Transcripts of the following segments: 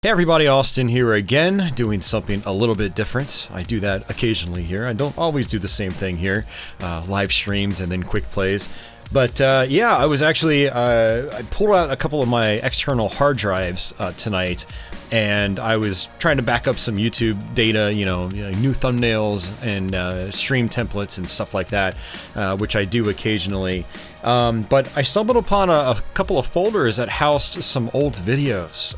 Hey everybody, Austin here again, doing something a little bit different. I do that occasionally here. I don't always do the same thing here, live streams and then quick plays. But yeah, I was actually, I pulled out a couple of my external hard drives tonight, and I was trying to back up some YouTube data, you know, new thumbnails and stream templates and stuff like that, which I do occasionally. But I stumbled upon a couple of folders that housed some old videos.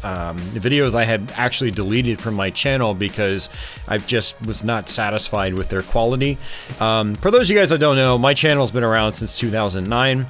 The videos I had actually deleted from my channel because I just was not satisfied with their quality. For those of you guys that don't know, my channel's been around since 2009.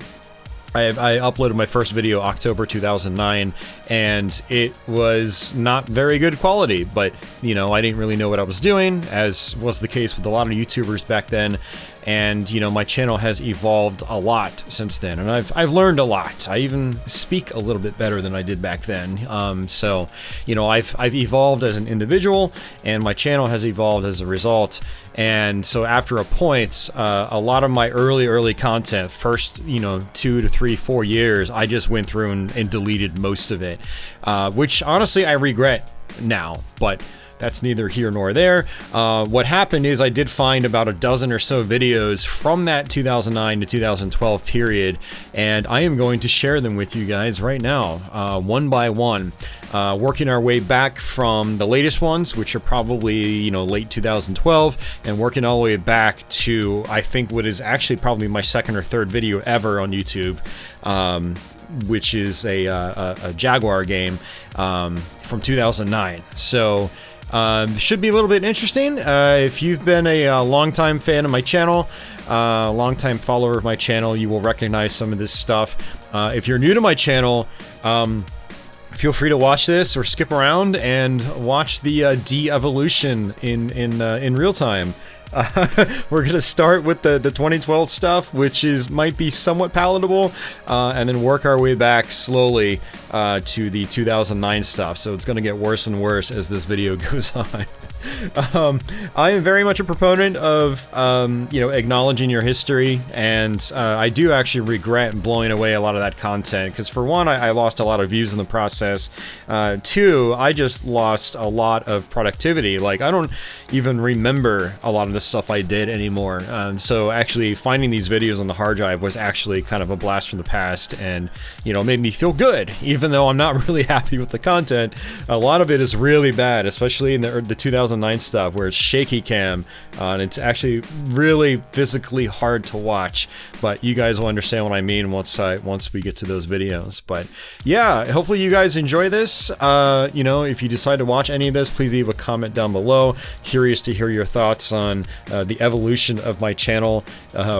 I uploaded my first video October 2009, and it was not very good quality, but, you know, I didn't really know what I was doing, as was the case with a lot of YouTubers back then. And, you know, my channel has evolved a lot since then, and I've learned a lot. I even speak a little bit better than I did back then. So, you know, I've evolved as an individual, and my channel has evolved as a result. And so after a point, a lot of my early content, first, you know, 2 to 3, 4 years, I just went through and deleted most of it, which honestly I regret now, but that's neither here nor there. What happened is I did find about a dozen or so videos from that 2009 to 2012 period, and I am going to share them with you guys right now, one by one, working our way back from the latest ones, which are probably, you know, late 2012, and working all the way back to, I think, what is actually probably my second or third video ever on YouTube, which is a Jaguar game from 2009. So should be a little bit interesting. If you've been a longtime fan of my channel, longtime follower of my channel, you will recognize some of this stuff. If you're new to my channel, feel free to watch this or skip around and watch the de-evolution in real time. We're gonna start with the 2012 stuff, which might be somewhat palatable, and then work our way back slowly to the 2009 stuff. So it's gonna get worse and worse as this video goes on. I am very much a proponent of, you know, acknowledging your history, and I do actually regret blowing away a lot of that content, because for one, I lost a lot of views in the process. Two, I just lost a lot of productivity. Like, I don't even remember a lot of the stuff I did anymore. So actually finding these videos on the hard drive was actually kind of a blast from the past, and, you know, made me feel good, even though I'm not really happy with the content. A lot of it is really bad, especially in the 2009 stuff, where it's shaky cam, and it's actually really physically hard to watch. But you guys will understand what I mean once we get to those videos. But yeah, hopefully you guys enjoy this. You know, if you decide to watch any of this, please leave a comment down below. Curious to hear your thoughts on the evolution of my channel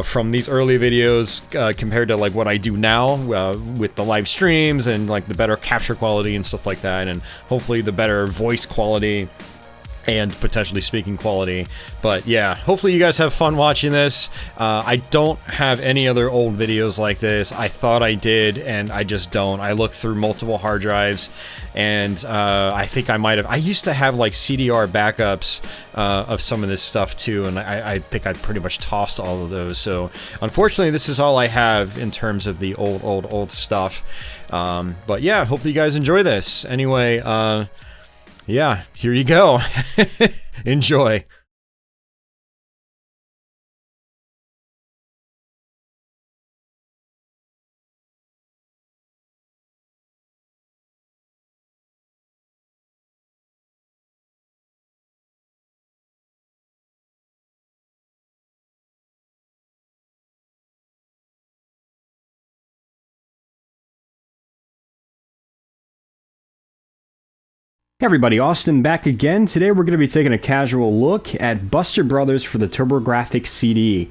from these early videos compared to like what I do now with the live streams and like the better capture quality and stuff like that, and hopefully the better voice quality and potentially speaking quality. But yeah, hopefully you guys have fun watching this. I don't have any other old videos like this. I thought I did, and I just don't. I looked through multiple hard drives, and I think I used to have like CDR backups of some of this stuff too, and I think I pretty much tossed all of those. So unfortunately, this is all I have in terms of the old stuff. But yeah, hopefully you guys enjoy this. Anyway, yeah, here you go. Enjoy. Hey everybody, Austin back again. Today we're going to be taking a casual look at Buster Brothers for the TurboGrafx CD.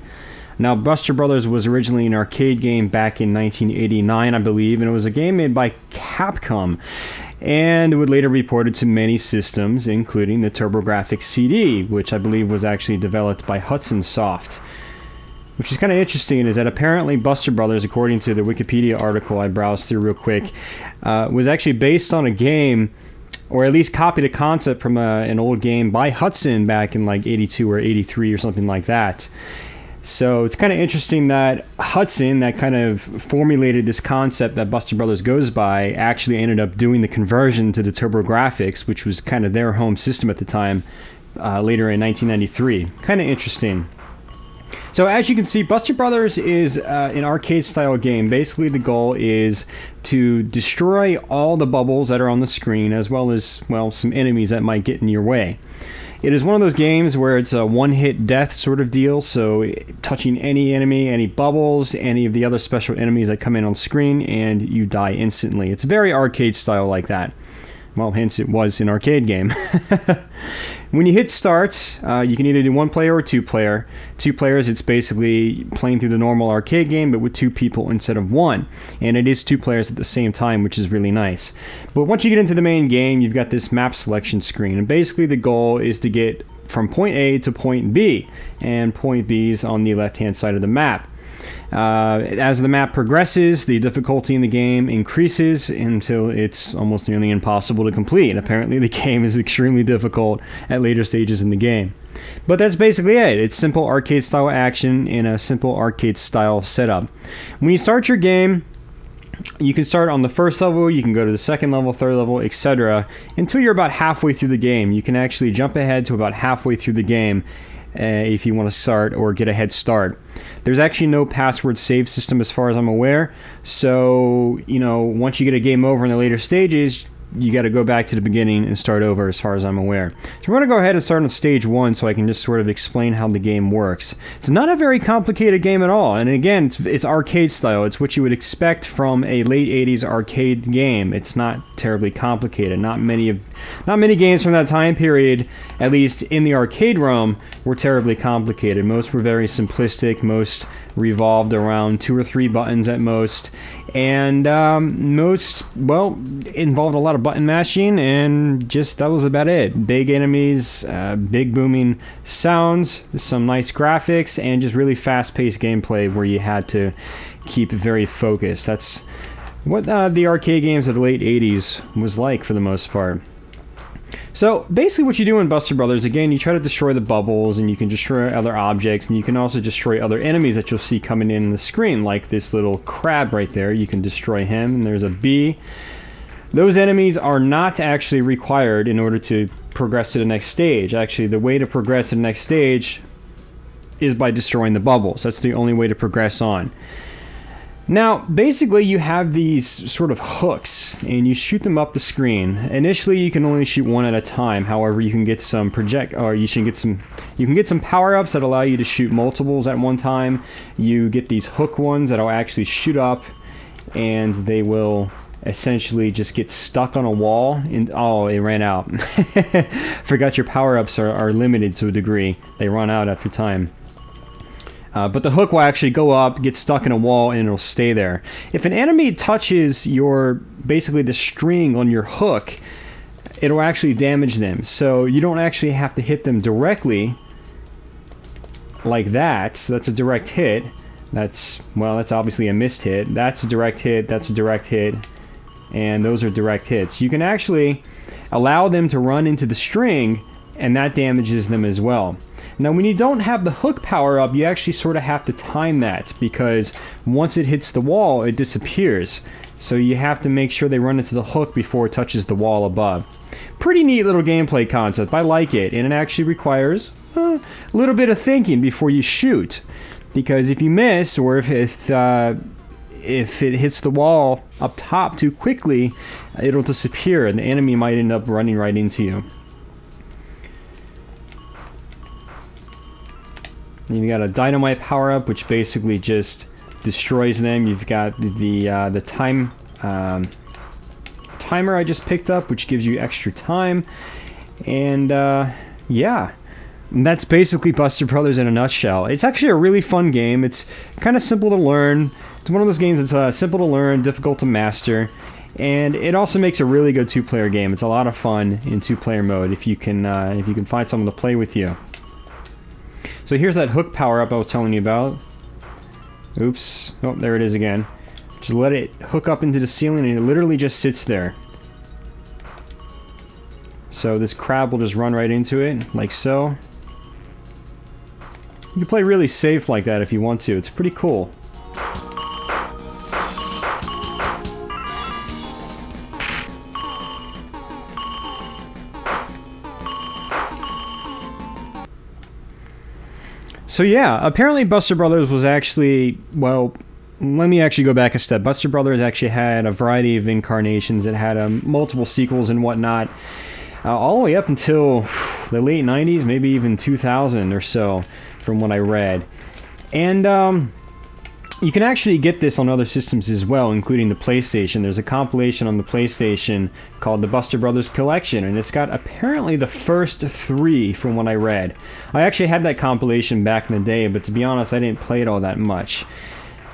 Now, Buster Brothers was originally an arcade game back in 1989, I believe, and it was a game made by Capcom, and it would later be ported to many systems, including the TurboGrafx CD, which I believe was actually developed by Hudson Soft. Which is kind of interesting is that apparently Buster Brothers, according to the Wikipedia article I browsed through real quick, was actually based on a game, or at least copied a concept from an old game by Hudson back in like 82 or 83 or something like that. So it's kind of interesting that Hudson, that kind of formulated this concept that Buster Brothers goes by, actually ended up doing the conversion to the TurboGrafx, which was kind of their home system at the time, later in 1993. Kind of interesting. So as you can see, Buster Brothers is an arcade-style game. Basically, the goal is to destroy all the bubbles that are on the screen, as well as, well, some enemies that might get in your way. It is one of those games where it's a one-hit death sort of deal, so touching any enemy, any bubbles, any of the other special enemies that come in on screen, and you die instantly. It's very arcade-style like that. Well, hence it was an arcade game. When you hit start, you can either do one player or two player. Two players, it's basically playing through the normal arcade game, but with two people instead of one. And it is two players at the same time, which is really nice. But once you get into the main game, you've got this map selection screen. And basically the goal is to get from point A to point B. And point B is on the left-hand side of the map. As the map progresses, the difficulty in the game increases until it's almost nearly impossible to complete. Apparently the game is extremely difficult at later stages in the game. But that's basically it. It's simple arcade style action in a simple arcade style setup. When you start your game, you can start on the first level, you can go to the second level, third level, etc. until you're about halfway through the game. You can actually jump ahead to about halfway through the game if you want to start or get a head start. There's actually no password save system as far as I'm aware, so once you get a game over in the later stages, you got to go back to the beginning and start over as far as I'm aware. So we're going to go ahead and start on stage 1 so I can just sort of explain how the game works. It's not a very complicated game at all, and again, it's arcade style. It's what you would expect from a late 80s arcade game. It's not terribly complicated. Not many games from that time period, at least in the arcade realm, were terribly complicated. Most were very simplistic, most revolved around 2 or 3 buttons at most, and most, well, involved a lot of button mashing, and just that was about it. Big enemies, big booming sounds, some nice graphics, and just really fast-paced gameplay where you had to keep very focused. That's what the arcade games of the late 80s was like for the most part. So basically what you do in Buster Brothers, again, you try to destroy the bubbles, and you can destroy other objects, and you can also destroy other enemies that you'll see coming in the screen, like this little crab right there. You can destroy him, and there's a bee. Those enemies are not actually required in order to progress to the next stage. Actually, the way to progress to the next stage is by destroying the bubbles. That's the only way to progress on. Now, basically, you have these sort of hooks, and you shoot them up the screen. Initially, you can only shoot one at a time. However, you can get some you can get some power-ups that allow you to shoot multiples at one time. You get these hook ones that'll actually shoot up, and they will essentially just get stuck on a wall. And oh, it ran out. Forgot your power-ups are limited to a degree. They run out after time. But the hook will actually go up, get stuck in a wall, and it'll stay there. If an enemy touches basically the string on your hook, it'll actually damage them. So you don't actually have to hit them directly like that. So that's a direct hit. That's obviously a missed hit. That's a direct hit, that's a direct hit, and those are direct hits. You can actually allow them to run into the string, and that damages them as well. Now, when you don't have the hook power up, you actually sort of have to time that, because once it hits the wall, it disappears. So you have to make sure they run into the hook before it touches the wall above. Pretty neat little gameplay concept. I like it, and it actually requires a little bit of thinking before you shoot, because if you miss, or if it hits the wall up top too quickly, it'll disappear, and the enemy might end up running right into you. You've got a dynamite power-up, which basically just destroys them. You've got the timer I just picked up, which gives you extra time. And yeah, that's basically Buster Brothers in a nutshell. It's actually a really fun game. It's kind of simple to learn. It's one of those games that's simple to learn, difficult to master. And it also makes a really good two-player game. It's a lot of fun in two-player mode if you can find someone to play with you. So here's that hook power-up I was telling you about. Oops. Oh, there it is again. Just let it hook up into the ceiling, and it literally just sits there. So this crab will just run right into it, like so. You can play really safe like that if you want to. It's pretty cool. So yeah, apparently Buster Brothers was actually, well, let me actually go back a step. Buster Brothers actually had a variety of incarnations. It had multiple sequels and whatnot, all the way up until the late 90s, maybe even 2000 or so, from what I read. And you can actually get this on other systems as well, including the PlayStation. There's a compilation on the PlayStation called the Buster Brothers Collection, and it's got apparently the first 3 from what I read. I actually had that compilation back in the day, but to be honest, I didn't play it all that much.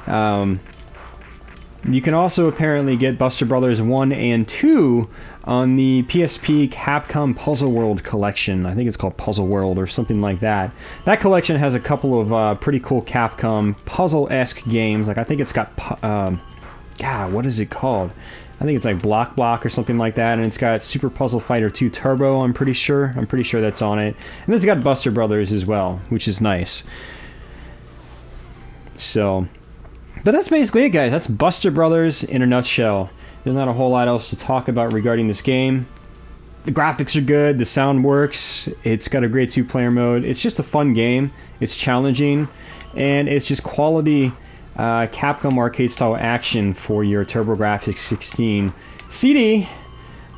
You can also apparently get Buster Brothers 1 and 2 on the PSP Capcom Puzzle World collection. I think it's called Puzzle World or something like that. That collection has a couple of pretty cool Capcom puzzle-esque games. Like I think it's got, God, what is it called? I think it's like Block or something like that, and it's got Super Puzzle Fighter 2 Turbo, I'm pretty sure. I'm pretty sure that's on it. And it's got Buster Brothers as well, which is nice. So, but that's basically it, guys. That's Buster Brothers in a nutshell. There's not a whole lot else to talk about regarding this game. The graphics are good, the sound works, it's got a great 2-player mode. It's just a fun game, it's challenging, and it's just quality Capcom arcade-style action for your TurboGrafx 16 CD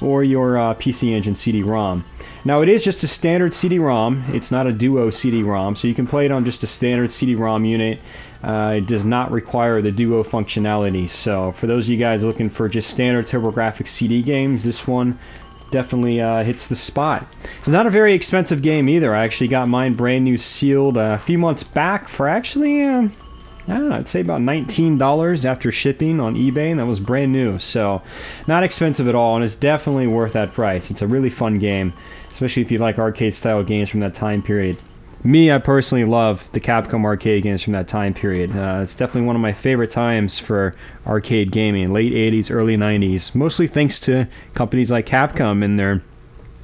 or your PC Engine CD-ROM. Now, it is just a standard CD-ROM. It's not a Duo CD-ROM, so you can play it on just a standard CD-ROM unit. It does not require the Duo functionality. So, for those of you guys looking for just standard TurboGrafx CD games, this one definitely hits the spot. It's not a very expensive game either. I actually got mine brand new sealed a few months back for actually, I don't know, I'd say about $19 after shipping on eBay, and that was brand new. So, not expensive at all, and it's definitely worth that price. It's a really fun game, especially if you like arcade-style games from that time period. Me, I personally love the Capcom arcade games from that time period. It's definitely one of my favorite times for arcade gaming, late 80s, early 90s, mostly thanks to companies like Capcom and their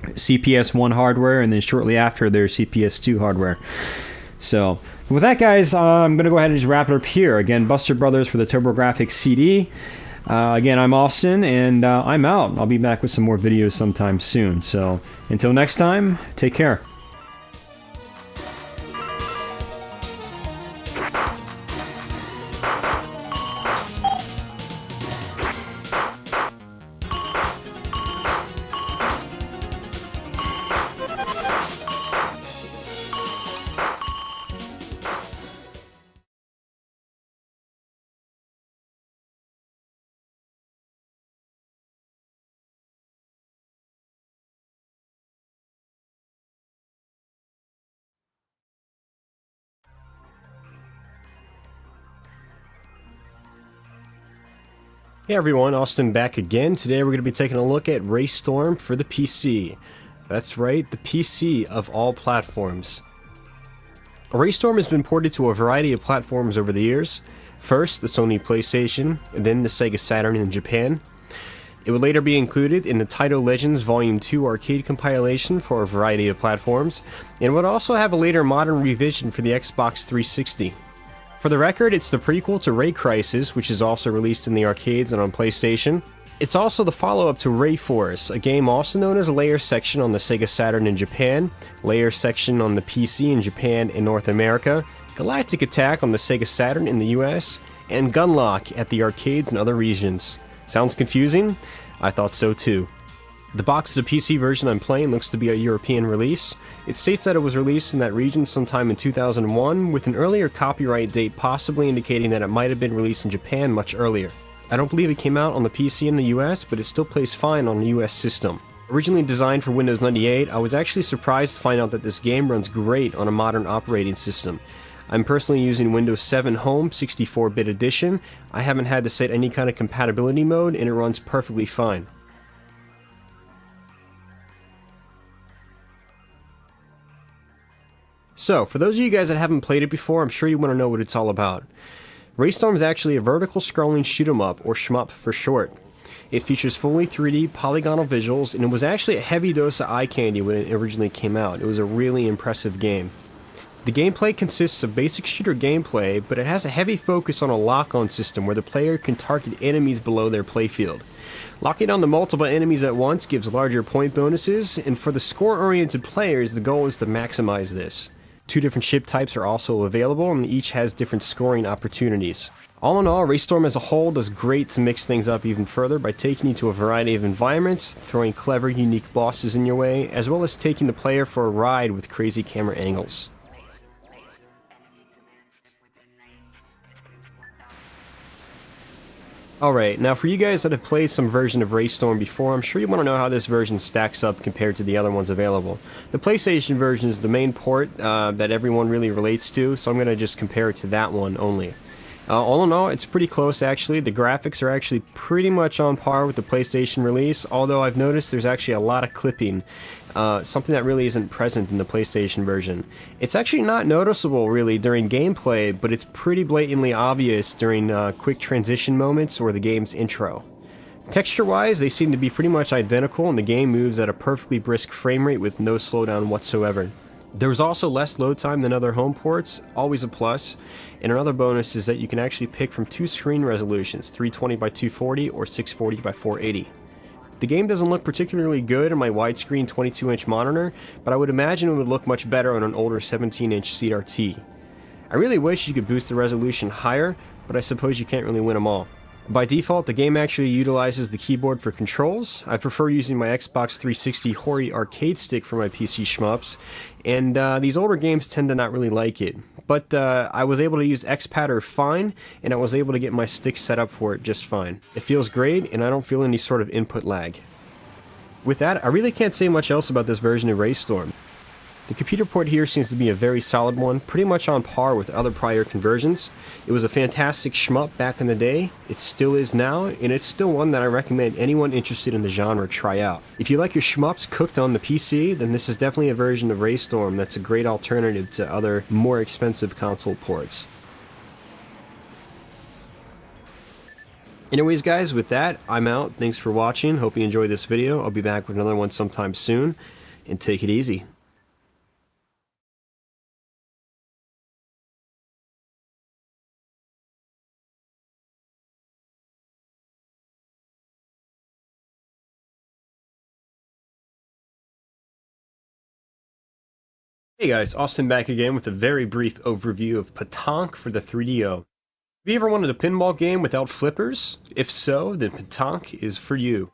CPS-1 hardware, and then shortly after their CPS-2 hardware. So, with that, guys, I'm going to go ahead and just wrap it up here. Again, Buster Brothers for the TurboGrafx CD. Again, I'm Austin, and I'm out. I'll be back with some more videos sometime soon. So, until next time, take care. Hey everyone, Austin back again. Today we're going to be taking a look at RayStorm for the PC. That's right, the PC of all platforms. RayStorm has been ported to a variety of platforms over the years. First, the Sony PlayStation, and then the Sega Saturn in Japan. It would later be included in the Taito Legends Volume 2 arcade compilation for a variety of platforms, and would also have a later modern revision for the Xbox 360. For the record, it's the prequel to Ray Crisis, which is also released in the arcades and on PlayStation. It's also the follow-up to Ray Force, a game also known as Layer Section on the Sega Saturn in Japan, Layer Section on the PC in Japan and North America, Galactic Attack on the Sega Saturn in the US, and Gunlock at the arcades and other regions. Sounds confusing? I thought so too. The box of the PC version I'm playing looks to be a European release. It states that it was released in that region sometime in 2001, with an earlier copyright date possibly indicating that it might have been released in Japan much earlier. I don't believe it came out on the PC in the US, but it still plays fine on a US system. Originally designed for Windows 98, I was actually surprised to find out that this game runs great on a modern operating system. I'm personally using Windows 7 Home 64-bit edition. I haven't had to set any kind of compatibility mode, and it runs perfectly fine. So, for those of you guys that haven't played it before, I'm sure you want to know what it's all about. RayStorm is actually a vertical scrolling shoot-'em-up, or shmup for short. It features fully 3D polygonal visuals, and it was actually a heavy dose of eye candy when it originally came out. It was a really impressive game. The gameplay consists of basic shooter gameplay, but it has a heavy focus on a lock-on system where the player can target enemies below their playfield. Locking on the multiple enemies at once gives larger point bonuses, and for the score-oriented players, the goal is to maximize this. 2 different ship types are also available, and each has different scoring opportunities. All in all, RayStorm as a whole does great to mix things up even further by taking you to a variety of environments, throwing clever, unique bosses in your way, as well as taking the player for a ride with crazy camera angles. Alright, now for you guys that have played some version of RayStorm before, I'm sure you want to know how this version stacks up compared to the other ones available. The PlayStation version is the main port that everyone really relates to, so I'm going to just compare it to that one only. All in all, it's pretty close actually. The graphics are actually pretty much on par with the PlayStation release, although I've noticed there's actually a lot of clipping, something that really isn't present in the PlayStation version. It's actually not noticeable really during gameplay, but it's pretty blatantly obvious during quick transition moments or the game's intro. Texture-wise, they seem to be pretty much identical, and the game moves at a perfectly brisk frame rate with no slowdown whatsoever. There was also less load time than other home ports, always a plus, and another bonus is that you can actually pick from 2 screen resolutions, 320 by 240 or 640 by 480. The game doesn't look particularly good on my widescreen 22-inch monitor, but I would imagine it would look much better on an older 17-inch CRT. I really wish you could boost the resolution higher, but I suppose you can't really win them all. By default, the game actually utilizes the keyboard for controls. I prefer using my Xbox 360 Hori arcade stick for my PC shmups, and these older games tend to not really like it. But I was able to use X-Patter fine, and I was able to get my stick set up for it just fine. It feels great, and I don't feel any sort of input lag. With that, I really can't say much else about this version of RayStorm. The computer port here seems to be a very solid one, pretty much on par with other prior conversions. It was a fantastic shmup back in the day, it still is now, and it's still one that I recommend anyone interested in the genre try out. If you like your shmups cooked on the PC, then this is definitely a version of RayStorm that's a great alternative to other, more expensive console ports. Anyways guys, with that, I'm out. Thanks for watching, hope you enjoyed this video. I'll be back with another one sometime soon, and take it easy. Hey guys, Austin back again with a very brief overview of Pataank for the 3DO. Have you ever wanted a pinball game without flippers? If so, then Pataank is for you.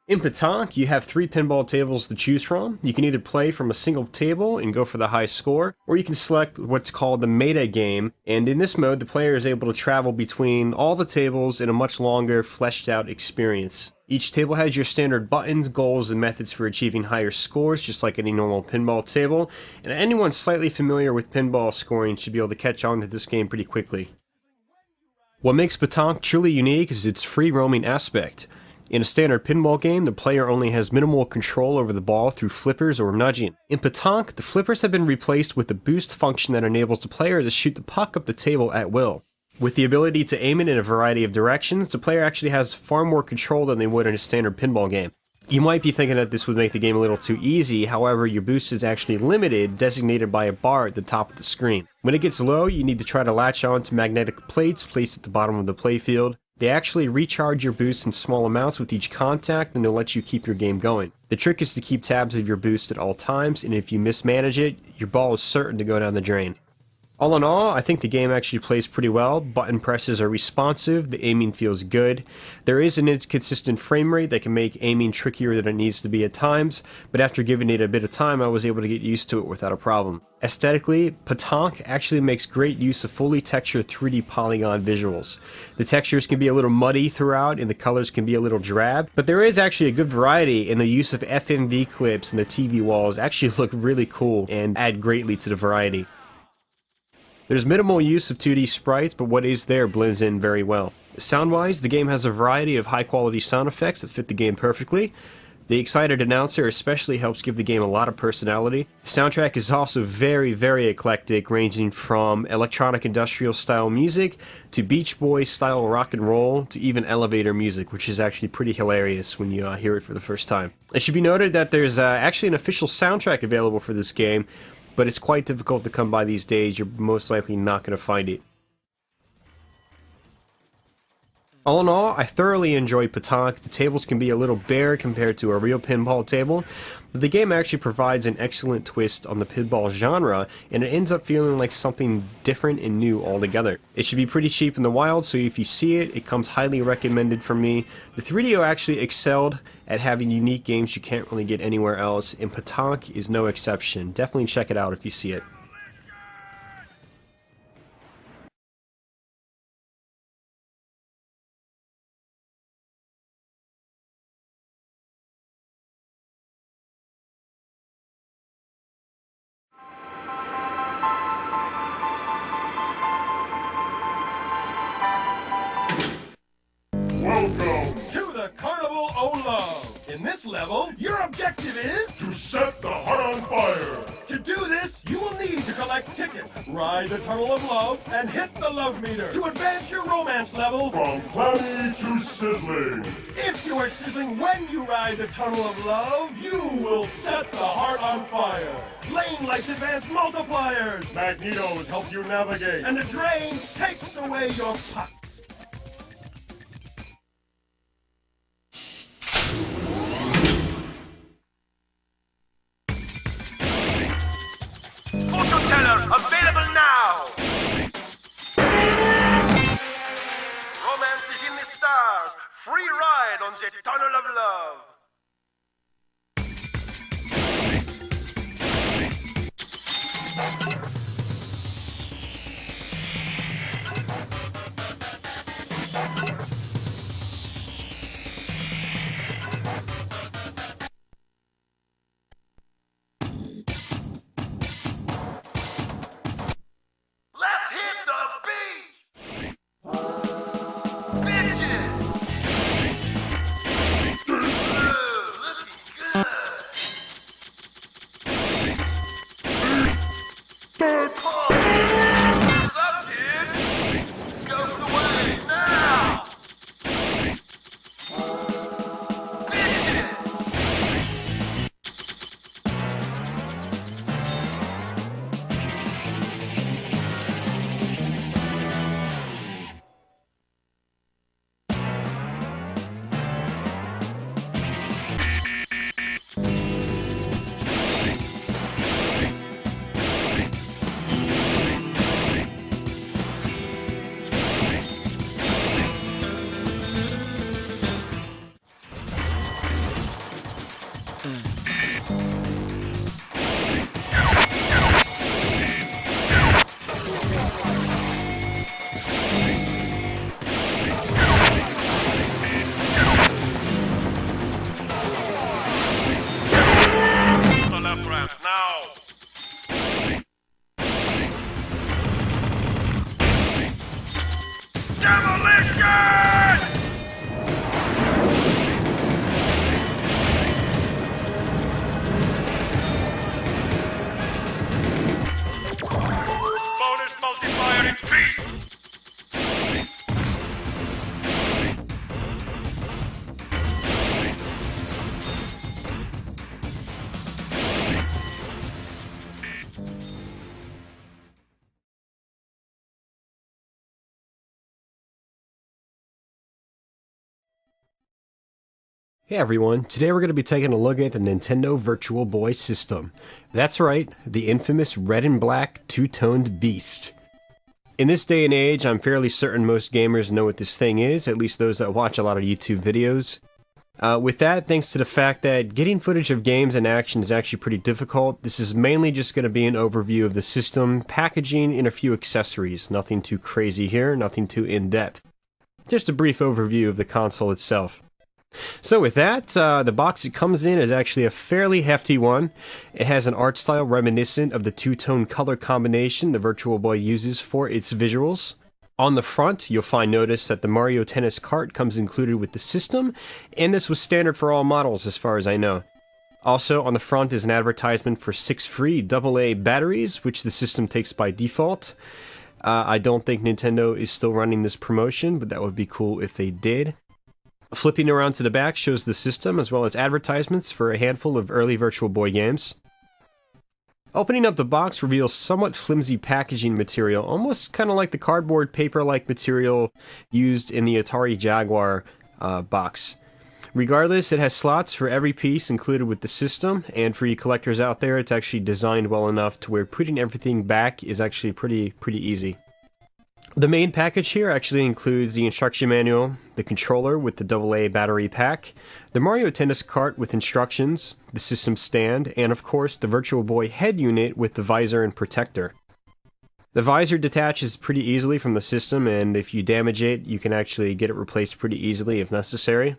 In Pataank, you have 3 pinball tables to choose from. You can either play from a single table and go for the high score, or you can select what's called the meta game, and in this mode the player is able to travel between all the tables in a much longer, fleshed out experience. Each table has your standard buttons, goals, and methods for achieving higher scores, just like any normal pinball table, and anyone slightly familiar with pinball scoring should be able to catch on to this game pretty quickly. What makes Pataank truly unique is its free-roaming aspect. In a standard pinball game, the player only has minimal control over the ball through flippers or nudging. In Pataank, the flippers have been replaced with the boost function that enables the player to shoot the puck up the table at will. With the ability to aim it in a variety of directions, the player actually has far more control than they would in a standard pinball game. You might be thinking that this would make the game a little too easy, however your boost is actually limited, designated by a bar at the top of the screen. When it gets low, you need to try to latch on to magnetic plates placed at the bottom of the playfield. They actually recharge your boost in small amounts with each contact, and they'll let you keep your game going. The trick is to keep tabs of your boost at all times, and if you mismanage it, your ball is certain to go down the drain. All in all, I think the game actually plays pretty well. Button presses are responsive, the aiming feels good. There is an inconsistent frame rate that can make aiming trickier than it needs to be at times, but after giving it a bit of time I was able to get used to it without a problem. Aesthetically, Pataank actually makes great use of fully textured 3D polygon visuals. The textures can be a little muddy throughout and the colors can be a little drab, but there is actually a good variety, and the use of FMV clips and the TV walls actually look really cool and add greatly to the variety. There's minimal use of 2D sprites, but what is there blends in very well. Sound-wise, the game has a variety of high-quality sound effects that fit the game perfectly. The excited announcer especially helps give the game a lot of personality. The soundtrack is also very, very eclectic, ranging from electronic industrial style music to Beach Boys style rock and roll to even elevator music, which is actually pretty hilarious when you hear it for the first time. It should be noted that there's actually an official soundtrack available for this game. but it's quite difficult to come by these days. You're most likely not going to find it. All in all, I thoroughly enjoy Pataank. The tables can be a little bare compared to a real pinball table, but the game actually provides an excellent twist on the pinball genre, and it ends up feeling like something different and new altogether. It should be pretty cheap in the wild, so if you see it, it comes highly recommended from me. The 3DO actually excelled at having unique games you can't really get anywhere else, and Pataank is no exception. Definitely check it out if you see it. Welcome to the Carnival O' Love. In this level, your objective is To set the heart on fire! to do this, you will need to collect tickets, ride the Tunnel of Love, and hit the love meter to advance your romance level. From clammy to sizzling! If you are sizzling when you ride the Tunnel of Love, you will set the heart on fire. Lane lights advance multipliers, Magnetos help you navigate! and the drain takes away your pucks. Fortune teller available now. Romance is in the stars. Free ride on the Tunnel of Love. Let's hit the beach! Bitches! Ooh, looking good! What's up, dude? Go for the wave now! Bitches! The left ramp now! Demolition! Bonus multiplier increased! Hey everyone, today we're going to be taking a look at the Nintendo Virtual Boy system. That's right, the infamous red and black two-toned beast. In this day and age, I'm fairly certain most gamers know what this thing is, at least those that watch a lot of YouTube videos. With that, thanks to the fact that getting footage of games in action is actually pretty difficult, this is mainly just going to be an overview of the system, packaging, and a few accessories. Nothing too crazy here, nothing too in-depth. Just a brief overview of the console itself. So with that, the box it comes in is actually a fairly hefty one. It has an art style reminiscent of the two-tone color combination the Virtual Boy uses for its visuals. On the front, you'll find notice that the Mario Tennis cart comes included with the system, and this was standard for all models as far as I know. Also on the front is an advertisement for 6 free AA batteries, which the system takes by default. I don't think Nintendo is still running this promotion, but that would be cool if they did. Flipping around to the back shows the system as well as advertisements for a handful of early Virtual Boy games. Opening up the box reveals somewhat flimsy packaging material, almost kind of like the cardboard paper-like material used in the Atari Jaguar box. Regardless, it has slots for every piece included with the system, and for you collectors out there, it's actually designed well enough to where putting everything back is actually pretty easy. The main package here actually includes the instruction manual, the controller with the AA battery pack, the Mario Tennis cart with instructions, the system stand, and of course the Virtual Boy head unit with the visor and protector. The visor detaches pretty easily from the system, and if you damage it, you can actually get it replaced pretty easily if necessary.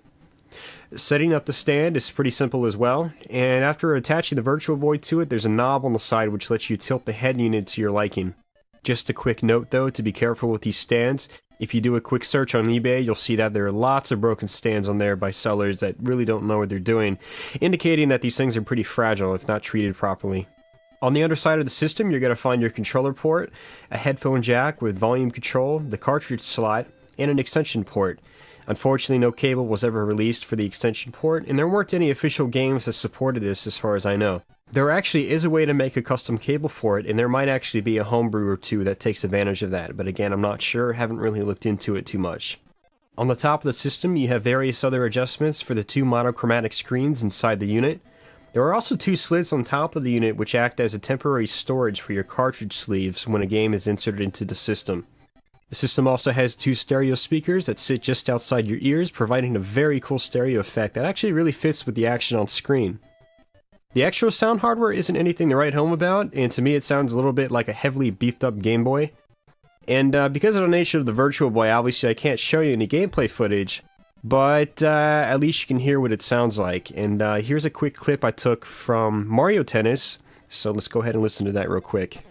Setting up the stand is pretty simple as well, and after attaching the Virtual Boy to it, there's a knob on the side which lets you tilt the head unit to your liking. Just a quick note though, to be careful with these stands. If you do a quick search on eBay, you'll see that there are lots of broken stands on there by sellers that really don't know what they're doing, indicating that these things are pretty fragile if not treated properly. On the underside of the system, you're going to find your controller port, a headphone jack with volume control, the cartridge slot, and an extension port. Unfortunately, no cable was ever released for the extension port, and there weren't any official games that supported this as far as I know. There actually is a way to make a custom cable for it, and there might actually be a homebrew or two that takes advantage of that, but again, I'm not sure, haven't really looked into it too much. On the top of the system, you have various other adjustments for the two monochromatic screens inside the unit. There are also two slits on top of the unit which act as a temporary storage for your cartridge sleeves when a game is inserted into the system. The system also has two stereo speakers that sit just outside your ears, providing a very cool stereo effect that actually really fits with the action on screen. The actual sound hardware isn't anything to write home about, and to me it sounds a little bit like a heavily beefed up Game Boy. And because of the nature of the Virtual Boy, obviously I can't show you any gameplay footage, but at least you can hear what it sounds like. And here's a quick clip I took from Mario Tennis, so let's go ahead and listen to that real quick.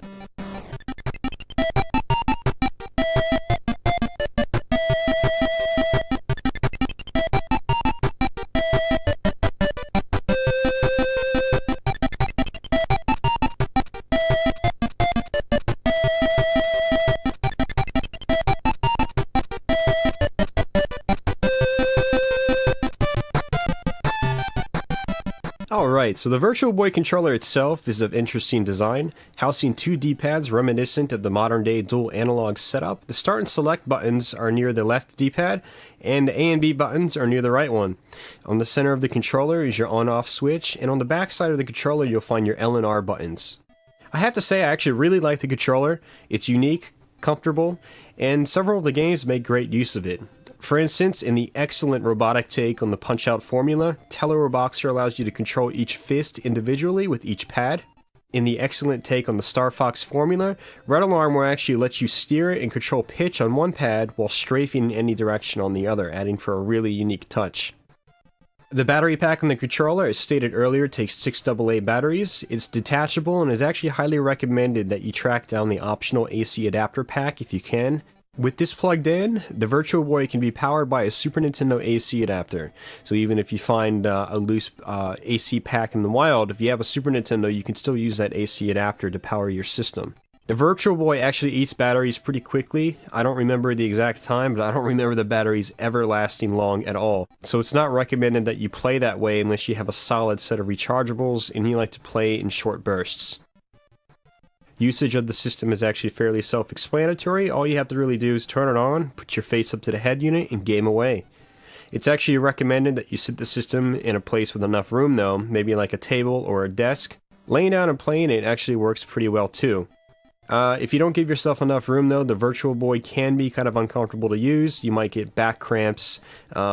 Alright, so the Virtual Boy controller itself is of interesting design, housing two D-pads reminiscent of the modern day dual analog setup. The start and select buttons are near the left D-pad, and the A and B buttons are near the right one. On the center of the controller is your on-off switch, and on the back side of the controller you'll find your L and R buttons. I have to say I actually really like the controller. It's unique, comfortable, and several of the games make great use of it. For instance, in the excellent robotic take on the Punch-Out formula, Teleroboxer allows you to control each fist individually with each pad. In the excellent take on the Star Fox formula, Red Alarm will actually let you steer and control pitch on one pad while strafing in any direction on the other, adding for a really unique touch. The battery pack on the controller, as stated earlier, takes 6 AA batteries. It's detachable and is actually highly recommended that you track down the optional AC adapter pack if you can. With this plugged in, the Virtual Boy can be powered by a Super Nintendo AC adapter. So even if you find a loose AC pack in the wild, if you have a Super Nintendo, you can still use that AC adapter to power your system. The Virtual Boy actually eats batteries pretty quickly. I don't remember the exact time, but I don't remember the batteries ever lasting long at all. So it's not recommended that you play that way unless you have a solid set of rechargeables and you like to play in short bursts. Usage of the system is actually fairly self-explanatory. All you have to really do is turn it on, put your face up to the head unit, and game away. It's actually recommended that you sit the system in a place with enough room though, maybe like a table or a desk. Laying down and playing it actually works pretty well too. If you don't give yourself enough room though, the Virtual Boy can be kind of uncomfortable to use. You might get back cramps,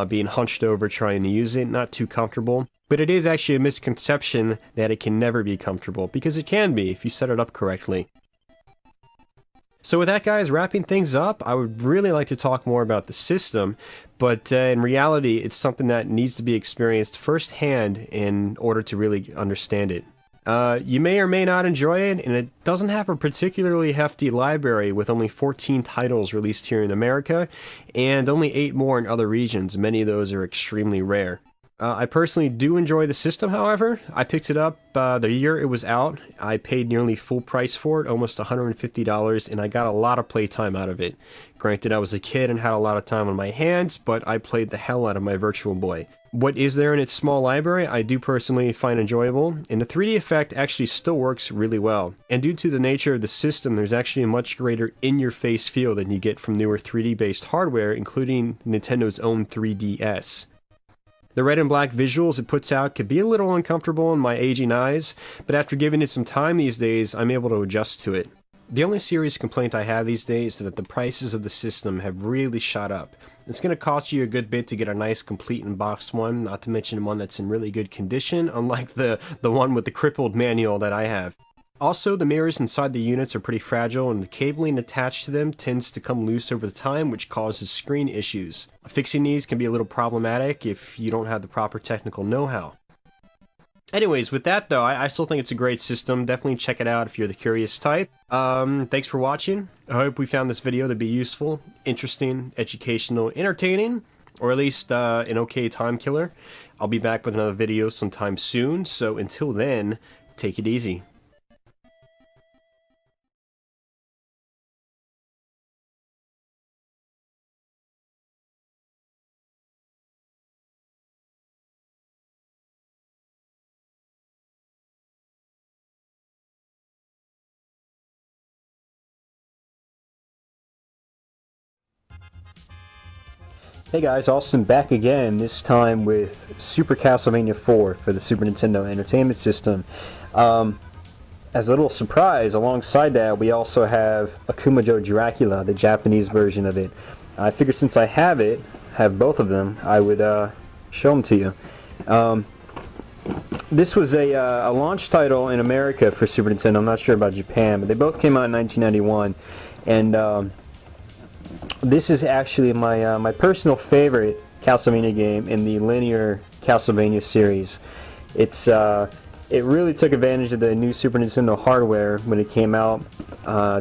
being hunched over trying to use it, not too comfortable. But it is actually a misconception that it can never be comfortable, because it can be if you set it up correctly. So with that, guys, wrapping things up, I would really like to talk more about the system, but in reality, it's something that needs to be experienced firsthand in order to really understand it. You may or may not enjoy it, and it doesn't have a particularly hefty library with only 14 titles released here in America, and only 8 more in other regions. Many of those are extremely rare. I personally do enjoy the system, however. I picked it up the year it was out. I paid nearly full price for it, almost $150, and I got a lot of playtime out of it. Granted, I was a kid and had a lot of time on my hands, but I played the hell out of my Virtual Boy. What is there in its small library, I do personally find enjoyable, and the 3D effect actually still works really well. And due to the nature of the system, there's actually a much greater in-your-face feel than you get from newer 3D-based hardware, including Nintendo's own 3DS. The red and black visuals it puts out could be a little uncomfortable in my aging eyes, but after giving it some time these days, I'm able to adjust to it. The only serious complaint I have these days is that the prices of the system have really shot up. It's going to cost you a good bit to get a nice complete and boxed one, not to mention one that's in really good condition, unlike the one with the crippled manual that I have. Also, the mirrors inside the units are pretty fragile, and the cabling attached to them tends to come loose over the time, which causes screen issues. Fixing these can be a little problematic if you don't have the proper technical know-how. Anyways, with that though, I still think it's a great system. Definitely check it out if you're the curious type. Thanks for watching. I hope we found this video to be useful, interesting, educational, entertaining, or at least an okay time killer. I'll be back with another video sometime soon, so until then, take it easy. Hey guys, Austin back again, this time with Super Castlevania 4 for the Super Nintendo Entertainment System. As a little surprise, alongside that we also have Akumajo Dracula, the Japanese version of it. I figured since I have both of them, I would show them to you. This was a launch title in America for Super Nintendo. I'm not sure about Japan, but they both came out in 1991, and this is actually my personal favorite Castlevania game in the linear Castlevania series. It really took advantage of the new Super Nintendo hardware when it came out.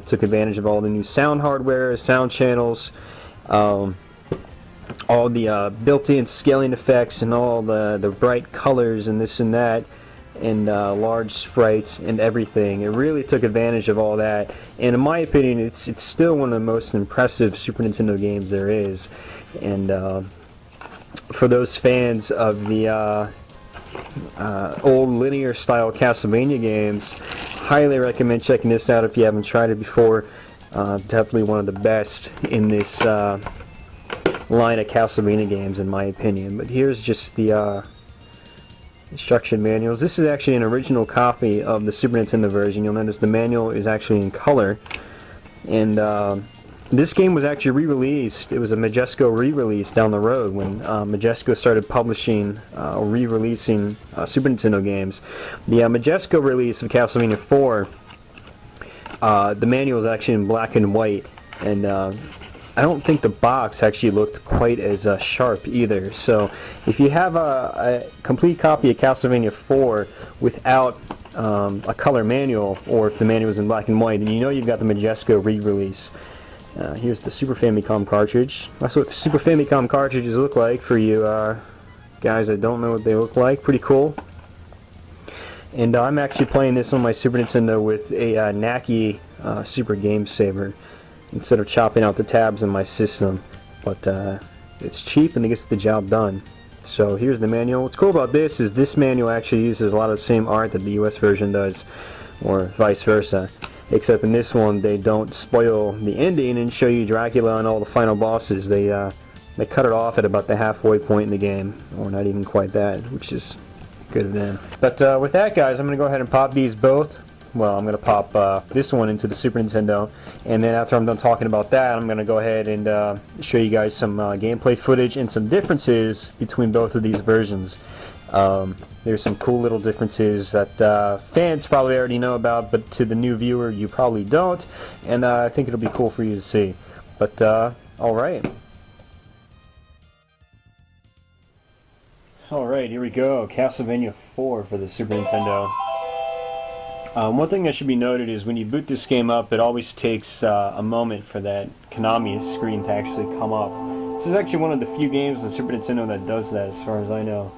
Took advantage of all the new sound hardware, sound channels, all the built-in scaling effects, and all the bright colors and this and that, and large sprites and everything. It really took advantage of all that, and in my opinion, it's still one of the most impressive Super Nintendo games there is. And for those fans of the old linear style Castlevania games, highly recommend checking this out if you haven't tried it before. Definitely one of the best in this line of Castlevania games in my opinion. But here's just the instruction manuals. This is actually an original copy of the Super Nintendo version. You'll notice the manual is actually in color, and this game was actually re-released. It was a Majesco re-release down the road when Majesco started publishing or re-releasing Super Nintendo games. The Majesco release of Castlevania 4, the manual is actually in black and white, and I don't think the box actually looked quite as sharp either. So if you have a complete copy of Castlevania 4 without a color manual, or if the manual is in black and white, then you know you've got the Majesco re-release. Here's the Super Famicom cartridge. That's what the Super Famicom cartridges look like for you guys that don't know what they look like. Pretty cool. And I'm actually playing this on my Super Nintendo with a Naki Super Game Saver, instead of chopping out the tabs in my system. But it's cheap and it gets the job done. So here's the manual. What's cool about this is this manual actually uses a lot of the same art that the US version does, or vice versa. Except in this one they don't spoil the ending and show you Dracula and all the final bosses. They cut it off at about the halfway point in the game, or not even quite that, which is good of them. But with that, guys, I'm going to go ahead and pop these both. Well, I'm going to pop this one into the Super Nintendo, and then after I'm done talking about that, I'm going to go ahead and show you guys some gameplay footage and some differences between both of these versions. There's some cool little differences that fans probably already know about, but to the new viewer you probably don't, and I think it'll be cool for you to see. But alright. Alright, here we go. Castlevania 4 for the Super Nintendo. One thing that should be noted is when you boot this game up, it always takes a moment for that Konami screen to actually come up. This is actually one of the few games on the Super Nintendo that does that, as far as I know.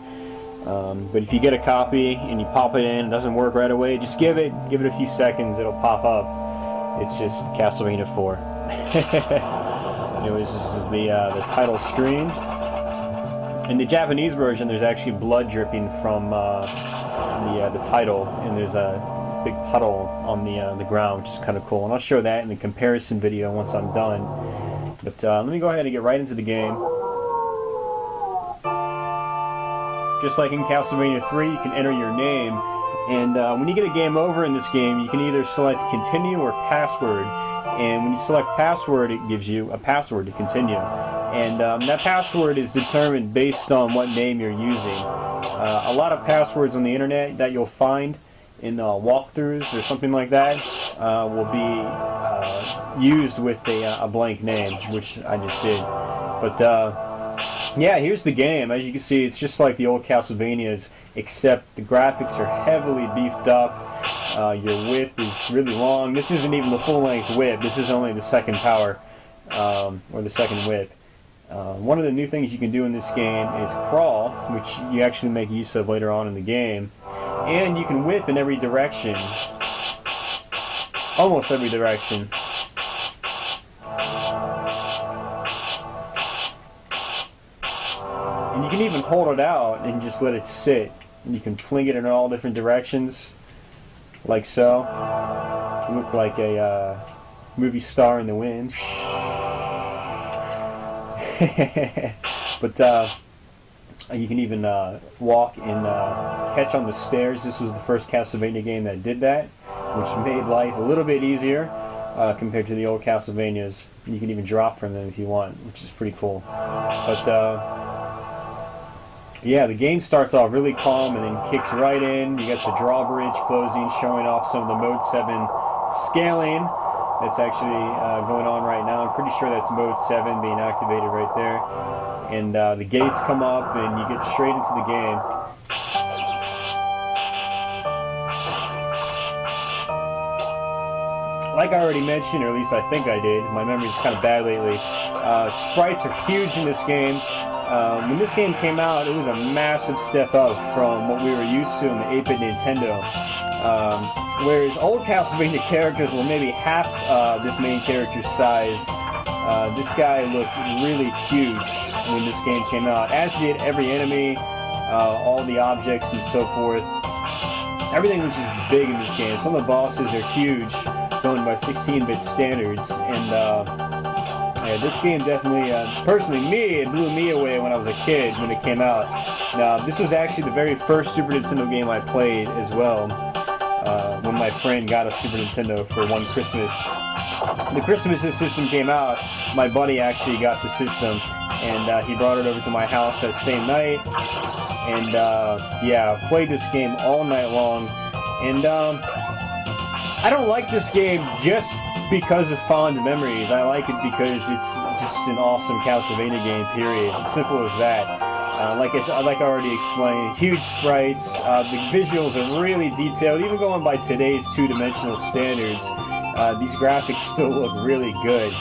But if you get a copy and you pop it in, it doesn't work right away, just give it a few seconds, it'll pop up. It's just Castlevania 4. Anyways, this is the title screen. In the Japanese version, there's actually blood dripping from the title, and there's a big puddle on the ground, which is kind of cool. And I'll show that in the comparison video once I'm done. But let me go ahead and get right into the game. Just like in Castlevania 3, you can enter your name, and when you get a game over in this game, you can either select continue or password. And when you select password, it gives you a password to continue. And that password is determined based on what name you're using. A lot of passwords on the internet that you'll find in walkthroughs or something like that will be used with a blank name, which I just did. But yeah, here's the game. As you can see, it's just like the old Castlevanias, except the graphics are heavily beefed up. Your whip is really long. This isn't even the full-length whip. This is only the second power, or the second whip. One of the new things you can do in this game is crawl, which you actually make use of later on in the game. And you can whip in every direction. Almost every direction. And you can even hold it out and just let it sit. And you can fling it in all different directions, like so. You look like a movie star in the wind. But you can even walk and catch on the stairs. This was the first Castlevania game that did that, which made life a little bit easier compared to the old Castlevanias. You can even drop from them if you want, which is pretty cool. But yeah, the game starts off really calm and then kicks right in. You got the drawbridge closing, showing off some of the Mode 7 scaling that's actually going on right now. I'm pretty sure that's Mode 7 being activated right there. And the gates come up and you get straight into the game. Like I already mentioned, or at least I think I did, my memory's kind of bad lately, sprites are huge in this game. When this game came out, it was a massive step up from what we were used to in the 8-bit Nintendo. Whereas old Castlevania characters were maybe half this main character's size, this guy looked really huge when this game came out, as did every enemy, all the objects and so forth. Everything was just big in this game. Some of the bosses are huge, going by 16-bit standards, and yeah, this game definitely, personally, it blew me away when I was a kid when it came out. Now, this was actually the very first Super Nintendo game I played as well, when my friend got a Super Nintendo for one Christmas. The Christmas this system came out, my buddy actually got the system, and he brought it over to my house that same night, and yeah, played this game all night long, and I don't like this game just because of fond memories. I like it because it's just an awesome Castlevania game, period. Simple as that. Like I already explained, huge sprites, the visuals are really detailed, even going by today's two-dimensional standards. These graphics still look really good.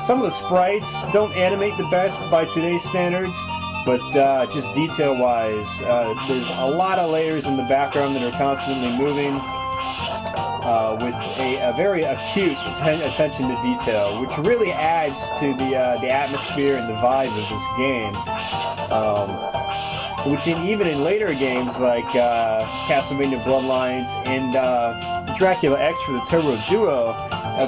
Some of the sprites don't animate the best by today's standards, but just detail-wise, there's a lot of layers in the background that are constantly moving. With a very acute attention to detail, which really adds to the atmosphere and the vibe of this game. Which even in later games like Castlevania Bloodlines and Dracula X for the Turbo Duo,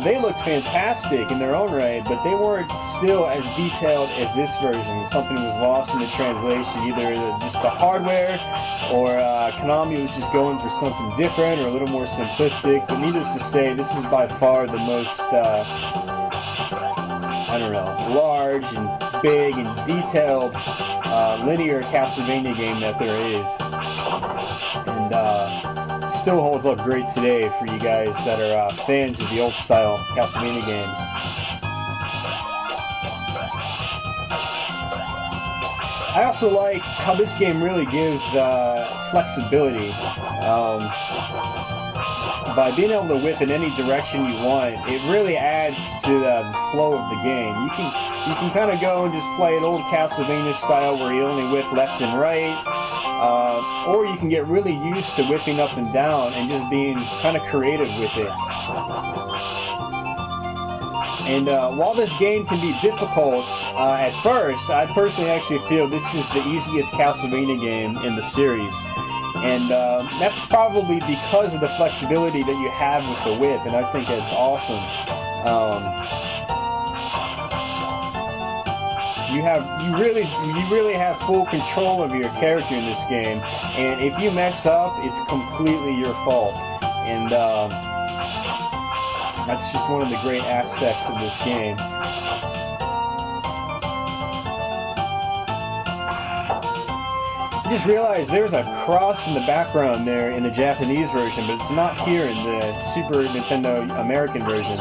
they looked fantastic in their own right, but they weren't still as detailed as this version. Something was lost in the translation, either just the hardware, or Konami was just going for something different or a little more simplistic. But needless to say, this is by far the most, I don't know, large and big and detailed linear Castlevania game that there is. And still holds up great today for you guys that are fans of the old style Castlevania games. I also like how this game really gives flexibility. By being able to whip in any direction you want, it really adds to the flow of the game. You can kind of go and just play an old Castlevania style where you only whip left and right, or you can get really used to whipping up and down and just being kind of creative with it. And while this game can be difficult at first, I personally actually feel this is the easiest Castlevania game in the series. And that's probably because of the flexibility that you have with the whip, and I think it's awesome. You really have full control of your character in this game, and if you mess up, it's completely your fault. And that's just one of the great aspects of this game. I just realized there's a cross in the background there in the Japanese version, but it's not here in the Super Nintendo American version,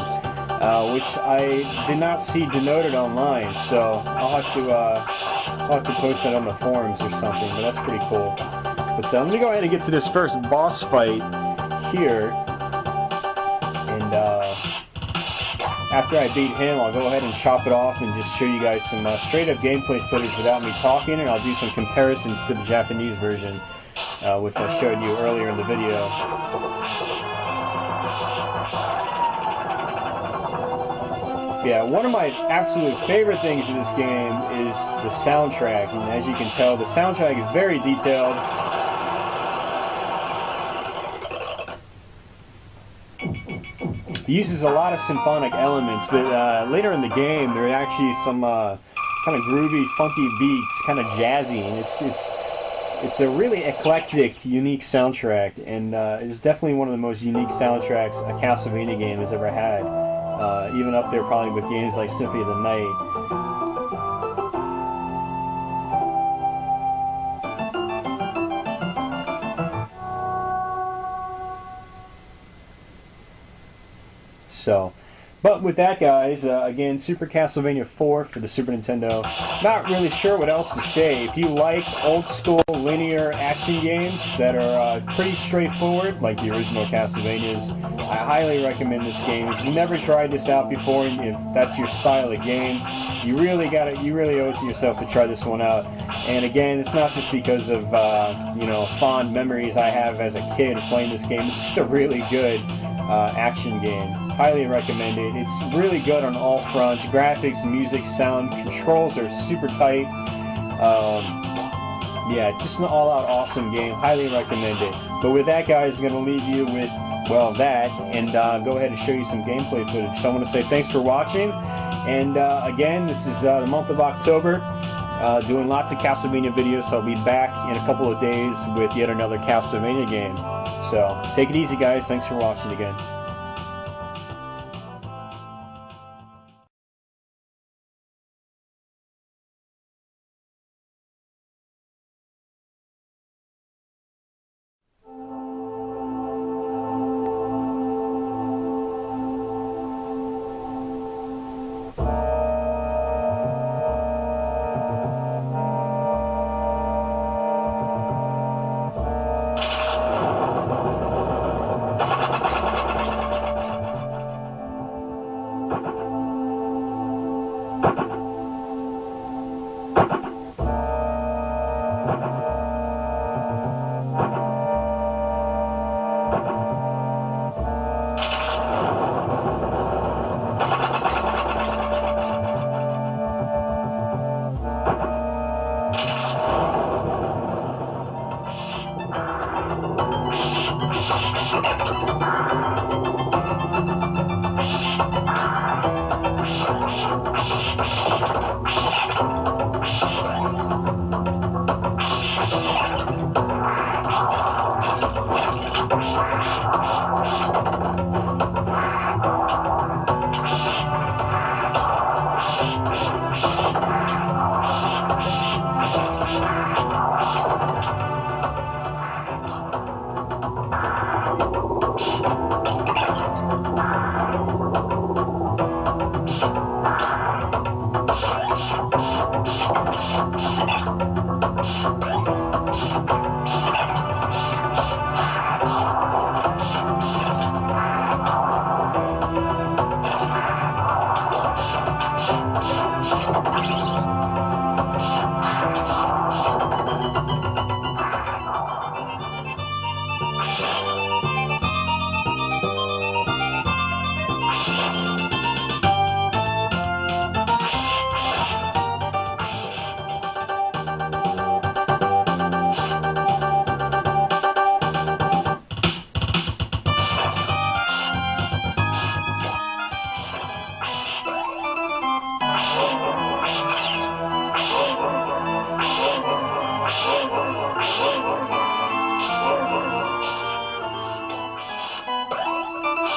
which I did not see denoted online, so I'll have to post that on the forums or something, but that's pretty cool. But let me go ahead and get to this first boss fight here, and after I beat him, I'll go ahead and chop it off and just show you guys some straight up gameplay footage without me talking, and I'll do some comparisons to the Japanese version, which I showed you earlier in the video. Yeah, one of my absolute favorite things in this game is the soundtrack, and as you can tell, the soundtrack is very detailed. It uses a lot of symphonic elements, but later in the game there are actually some kind of groovy, funky beats, kind of jazzy, and it's a really eclectic, unique soundtrack, and it's definitely one of the most unique soundtracks a Castlevania game has ever had, even up there probably with games like Symphony of the Night. So, but with that, guys, again, Super Castlevania 4 for the Super Nintendo. Not really sure what else to say. If you like old school linear action games that are pretty straightforward, like the original Castlevanias, I highly recommend this game. If you've never tried this out before, and if that's your style of game, you really owe it to yourself to try this one out. And again, it's not just because of fond memories I have as a kid playing this game. It's just a really good action game. Highly recommend it. It's really good on all fronts. Graphics, music, sound, controls are super tight. Yeah, just an all-out awesome game. Highly recommend it. But with that, guys, I'm going to leave you with, well, that, and go ahead and show you some gameplay footage. So I want to say thanks for watching, and again, this is the month of October, doing lots of Castlevania videos, so I'll be back in a couple of days with yet another Castlevania game. So take it easy, guys. Thanks for watching again.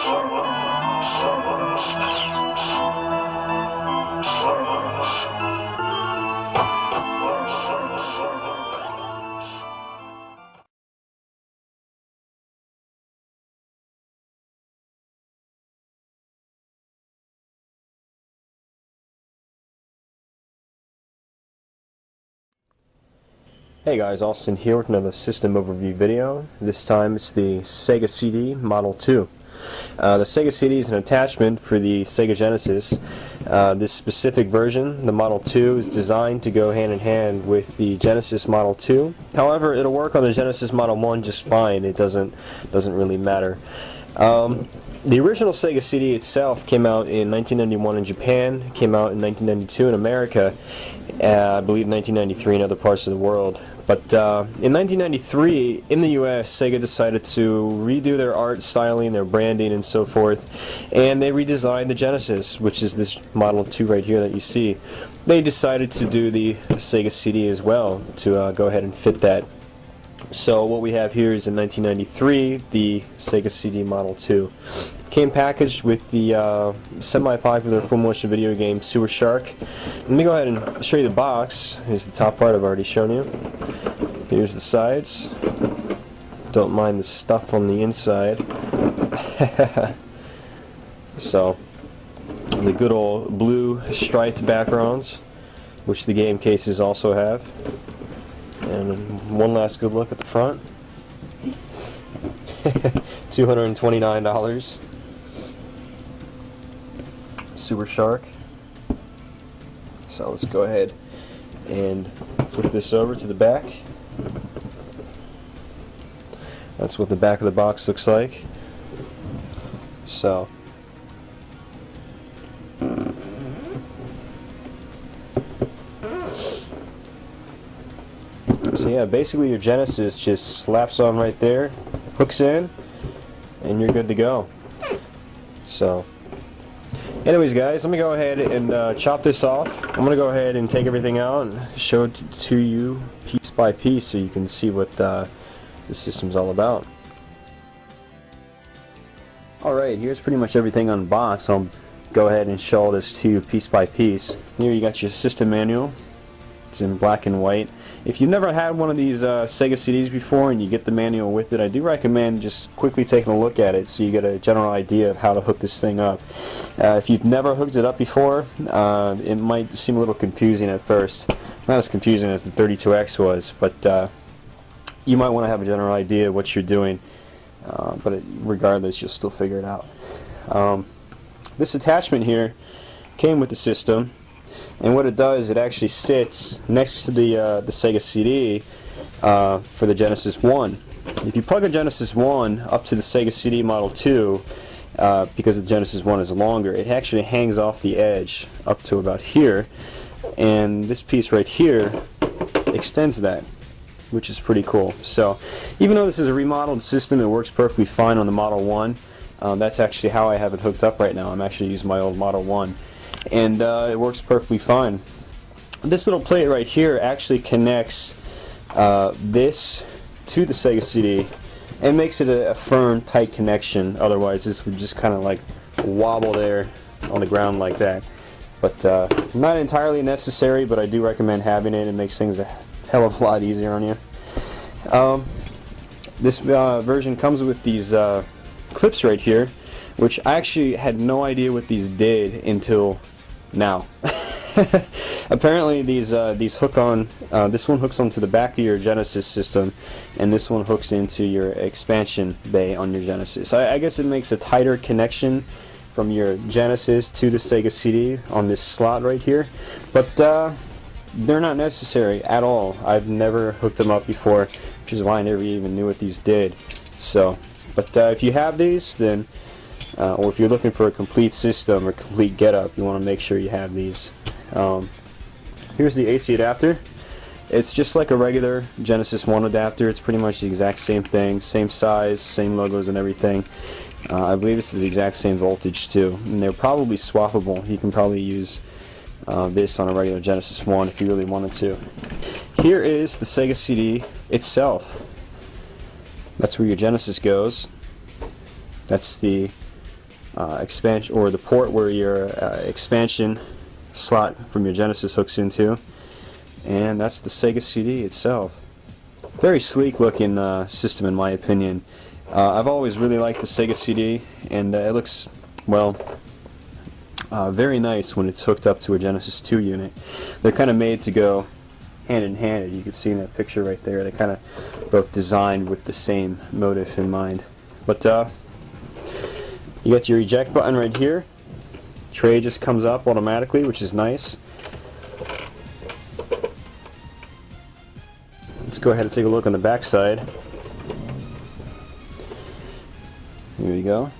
Hey guys, Austin here with another system overview video. This time it's the Sega CD Model 2. The Sega CD is an attachment for the Sega Genesis. This specific version, the Model 2, is designed to go hand in hand with the Genesis Model 2. However, it'll work on the Genesis Model 1 just fine. It doesn't really matter. The original Sega CD itself came out in 1991 in Japan, came out in 1992 in America, I believe 1993 in other parts of the world. But in 1993, in the US, Sega decided to redo their art, styling, their branding, and so forth, and they redesigned the Genesis, which is this Model 2 right here that you see. They decided to do the Sega CD as well, to go ahead and fit that. So what we have here is in 1993, the Sega CD Model 2. Came packaged with the semi-popular full-motion video game Sewer Shark. Let me go ahead and show you the box. Here's the top part I've already shown you. Here's the sides. Don't mind the stuff on the inside. So, the good old blue striped backgrounds, which the game cases also have. And one last good look at the front. $229. Sewer Shark. So let's go ahead and flip this over to the back. That's what the back of the box looks like. So yeah, basically your Genesis just slaps on right there, hooks in, and you're good to go. So anyways guys, let me go ahead and chop this off. I'm going to go ahead and take everything out and show it to you piece by piece so you can see what the system's all about. Alright, here's pretty much everything unboxed. I'll go ahead and show all this to you piece by piece. Here you got your system manual. It's in black and white. If you've never had one of these Sega CDs before and you get the manual with it, I do recommend just quickly taking a look at it so you get a general idea of how to hook this thing up. If you've never hooked it up before, it might seem a little confusing at first. Not as confusing as the 32X was, but you might want to have a general idea of what you're doing. But regardless, you'll still figure it out. This attachment here came with the system. And what it does, it actually sits next to the Sega CD for the Genesis 1. If you plug a Genesis 1 up to the Sega CD Model 2, because the Genesis 1 is longer, it actually hangs off the edge up to about here. And this piece right here extends that, which is pretty cool. So even though this is a remodeled system, it works perfectly fine on the Model 1. That's actually how I have it hooked up right now. I'm actually using my old Model 1. And it works perfectly fine. This little plate right here actually connects this to the Sega CD and makes it a firm, tight connection. Otherwise, this would just kind of like wobble there on the ground like that. But not entirely necessary, but I do recommend having it. It makes things a hell of a lot easier on you. This version comes with these clips right here, which I actually had no idea what these did until now. Apparently these hook on, this one hooks onto the back of your Genesis system, and this one hooks into your expansion bay on your Genesis. I guess it makes a tighter connection from your Genesis to the Sega CD on this slot right here, but they're not necessary at all. I've never hooked them up before, which is why I never even knew what these did. So, but if you have these, then or if you're looking for a complete system or complete getup, you want to make sure you have these. Here's the AC adapter. It's just like a regular Genesis 1 adapter. It's pretty much the exact same thing, same size, same logos and everything. I believe this is the exact same voltage too, and they're probably swappable. You can probably use this on a regular Genesis 1 if you really wanted to. Here is the Sega CD itself. That's where your Genesis goes. That's the expansion, or the port where your expansion slot from your Genesis hooks into, and that's the Sega CD itself. Very sleek looking system in my opinion. I've always really liked the Sega CD, and it looks, well, very nice when it's hooked up to a Genesis 2 unit. They're kind of made to go hand in hand, as you can see in that picture right there. They're kind of both designed with the same motive in mind. But you got your eject button right here. Tray just comes up automatically, which is nice. Let's go ahead and take a look on the back side. Here we go.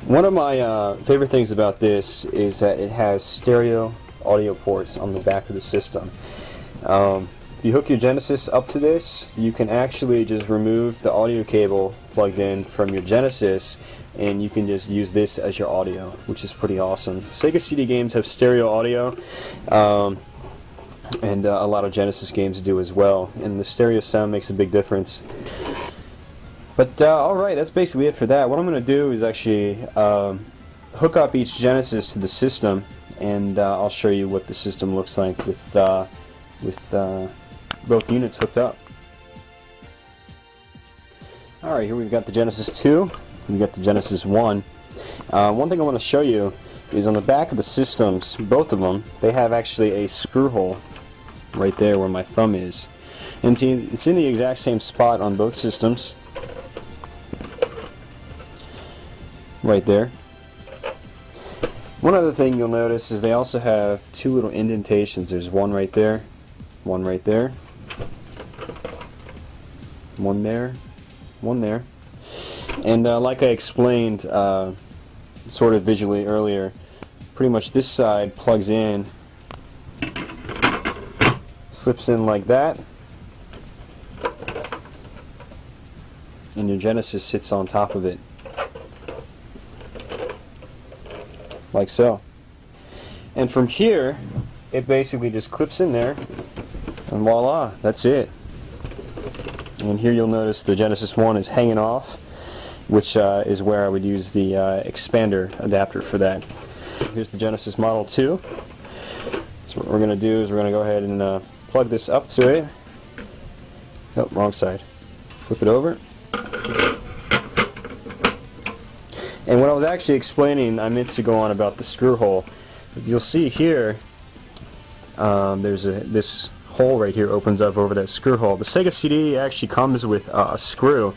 One of my favorite things about this is that it has stereo audio ports on the back of the system. If you hook your Genesis up to this, you can actually just remove the audio cable plugged in from your Genesis, and you can just use this as your audio, which is pretty awesome. Sega CD games have stereo audio, and a lot of Genesis games do as well, and the stereo sound makes a big difference. But alright, that's basically it for that. What I'm going to do is actually hook up each Genesis to the system, and I'll show you what the system looks like with both units hooked up. Alright, here we've got the Genesis 2, we've got the Genesis 1. One thing I want to show you is on the back of the systems, both of them, they have actually a screw hole right there where my thumb is. And see, it's in the exact same spot on both systems. Right there. One other thing you'll notice is they also have two little indentations. There's one right there, one right there, one there, one there. And like I explained sort of visually earlier, pretty much this side plugs in, slips in like that, and your Genesis sits on top of it, like so. And from here, it basically just clips in there, and voila, that's it. And here you'll notice the Genesis 1 is hanging off, which is where I would use the expander adapter for that. Here's the Genesis Model 2. So what we're going to do is we're going to go ahead and plug this up to it. Oh, wrong side. Flip it over. And what I was actually explaining, I meant to go on about the screw hole. You'll see here, there's this hole right here opens up over that screw hole. The Sega CD actually comes with a screw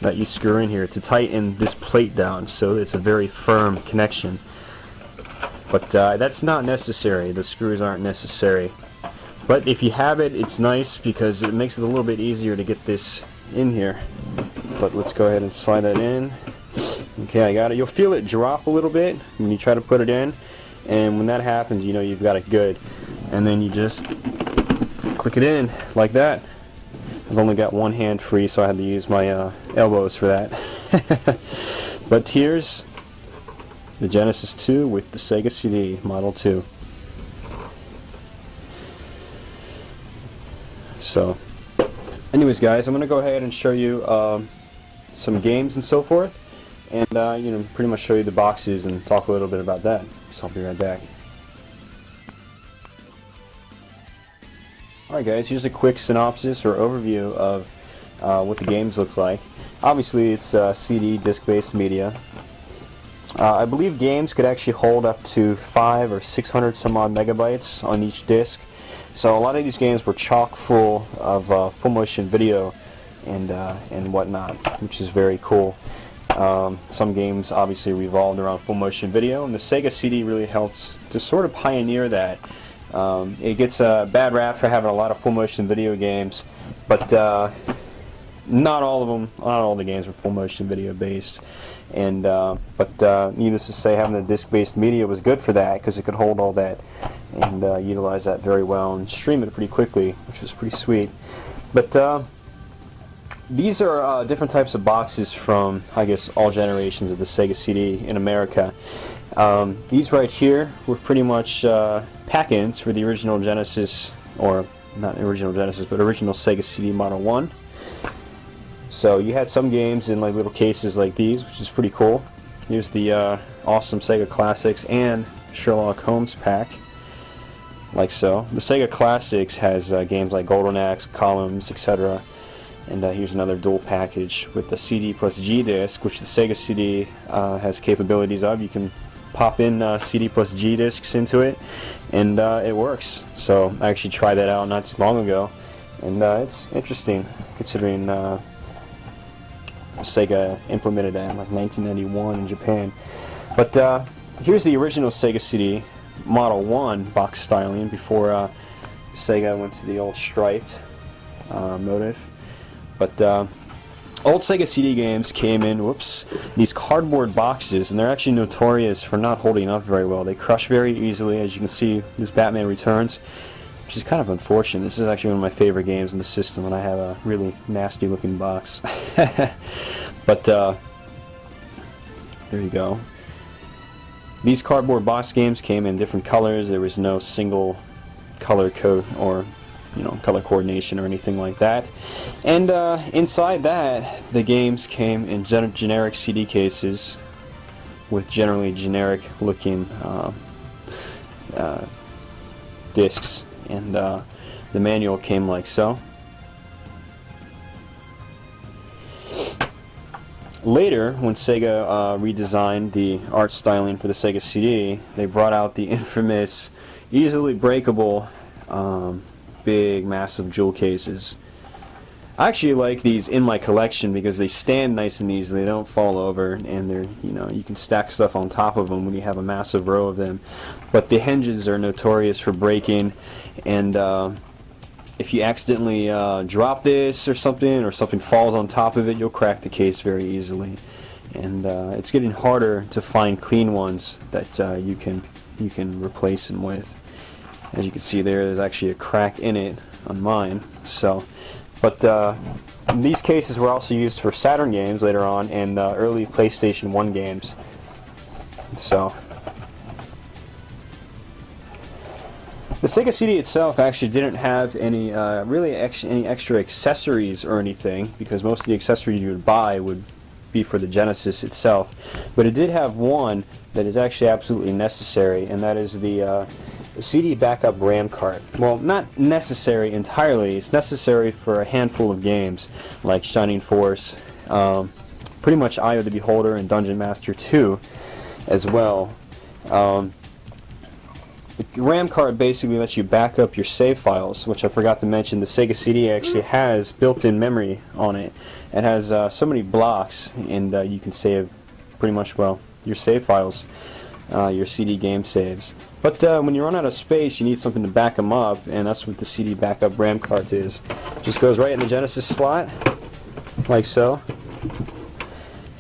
that you screw in here to tighten this plate down, so it's a very firm connection. But that's not necessary. The screws aren't necessary. But if you have it, it's nice because it makes it a little bit easier to get this in here. But let's go ahead and slide that in. Okay, I got it. You'll feel it drop a little bit when you try to put it in, and when that happens, you know you've got it good. And then you just click it in like that. I've only got one hand free, so I had to use my elbows for that. But here's the Genesis 2 with the Sega CD Model 2. So, anyways, guys, I'm going to go ahead and show you some games and so forth, and you know, pretty much show you the boxes and talk a little bit about that. So I'll be right back. Alright guys, here's a quick synopsis or overview of what the games look like. Obviously it's CD disc-based media. I believe games could actually hold up to 500 or 600 some odd megabytes on each disc. So a lot of these games were chock full of full motion video and whatnot, which is very cool. Some games obviously revolved around full motion video, and the Sega CD really helps to sort of pioneer that. It gets a bad rap for having a lot of full motion video games, but not all of them, not all the games were full motion video based. And but needless to say, having the disc-based media was good for that because it could hold all that and utilize that very well and stream it pretty quickly, which was pretty sweet. But these are different types of boxes from, I guess, all generations of the Sega CD in America. These right here were pretty much pack-ins for the original Genesis, or not original Genesis, but original Sega CD Model 1. So you had some games in like little cases like these, which is pretty cool. Here's the awesome Sega Classics and Sherlock Holmes pack, like so. The Sega Classics has games like Golden Axe, Columns, etc. And here's another dual package with the CD plus G disc, which the Sega CD has capabilities of. You can pop in CD plus G discs into it, and it works. So I actually tried that out not too long ago, and it's interesting considering Sega implemented that in like 1991 in Japan. But here's the original Sega CD Model 1 box styling before Sega went to the old striped motive. But old Sega CD games came in, these cardboard boxes, and they're actually notorious for not holding up very well. They crush very easily, as you can see. This Batman Returns, which is kind of unfortunate. This is actually one of my favorite games in the system, and I have a really nasty looking box. But there you go. These cardboard box games came in different colors. There was no single color code or color coordination or anything like that. And inside that, the games came in generic CD cases with generally generic looking discs. And the manual came like so. Later, when Sega redesigned the art styling for the Sega CD, they brought out the infamous, easily breakable, big, massive jewel cases. I actually like these in my collection because they stand nice and easy. They don't fall over, and they're you can stack stuff on top of them when you have a massive row of them. But the hinges are notorious for breaking, and if you accidentally drop this or something falls on top of it, you'll crack the case very easily. And it's getting harder to find clean ones that you can replace them with. As you can see there's actually a crack in it on mine. So, but these cases were also used for Saturn games later on and early PlayStation 1 games. So. The Sega CD itself actually didn't have any any extra accessories or anything, because most of the accessories you would buy would be for the Genesis itself. But it did have one that is actually absolutely necessary, and that is the CD backup RAM card. Well, not necessary entirely. It's necessary for a handful of games like Shining Force, pretty much Eye of the Beholder, and Dungeon Master 2 as well. The RAM card basically lets you back up your save files, which I forgot to mention. The Sega CD actually has built-in memory on it. It has so many blocks, and you can save pretty much, your save files, your CD game saves. But when you run out of space, you need something to back them up, and that's what the CD backup RAM card is. Just goes right in the Genesis slot, like so.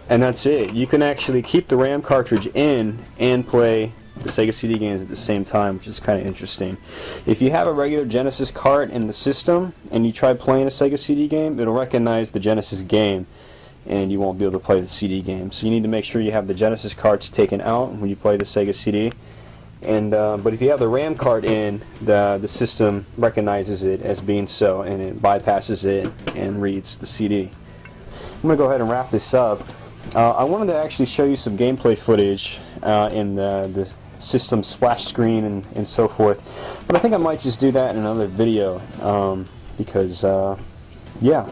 And that's it. You can actually keep the RAM cartridge in and play the Sega CD games at the same time, which is kind of interesting. If you have a regular Genesis cart in the system and you try playing a Sega CD game, it'll recognize the Genesis game and you won't be able to play the CD game. So you need to make sure you have the Genesis carts taken out when you play the Sega CD. And but if you have the RAM card in, the system recognizes it as being so, and it bypasses it and reads the CD. I'm going to go ahead and wrap this up. I wanted to actually show you some gameplay footage in the system splash screen and so forth, but I think I might just do that in another video because yeah,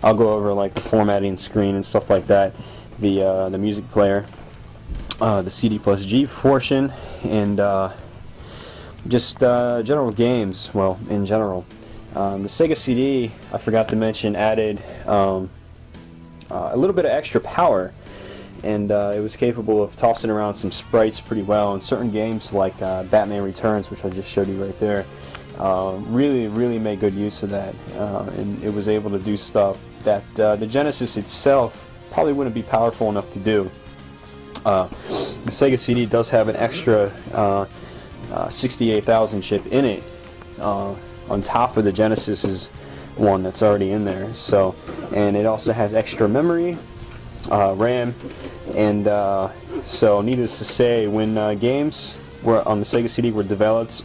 I'll go over like the formatting screen and stuff like that, the music player, the CD plus G portion, and just general games. Well, in general, the Sega CD, I forgot to mention, added a little bit of extra power, and it was capable of tossing around some sprites pretty well in certain games like Batman Returns, which I just showed you right there. Really made good use of that, and it was able to do stuff that the Genesis itself probably wouldn't be powerful enough to do. The Sega CD does have an extra 68,000 chip in it on top of the Genesis's one that's already in there. So, and it also has extra memory, RAM, and so needless to say, when games were on the Sega CD were developed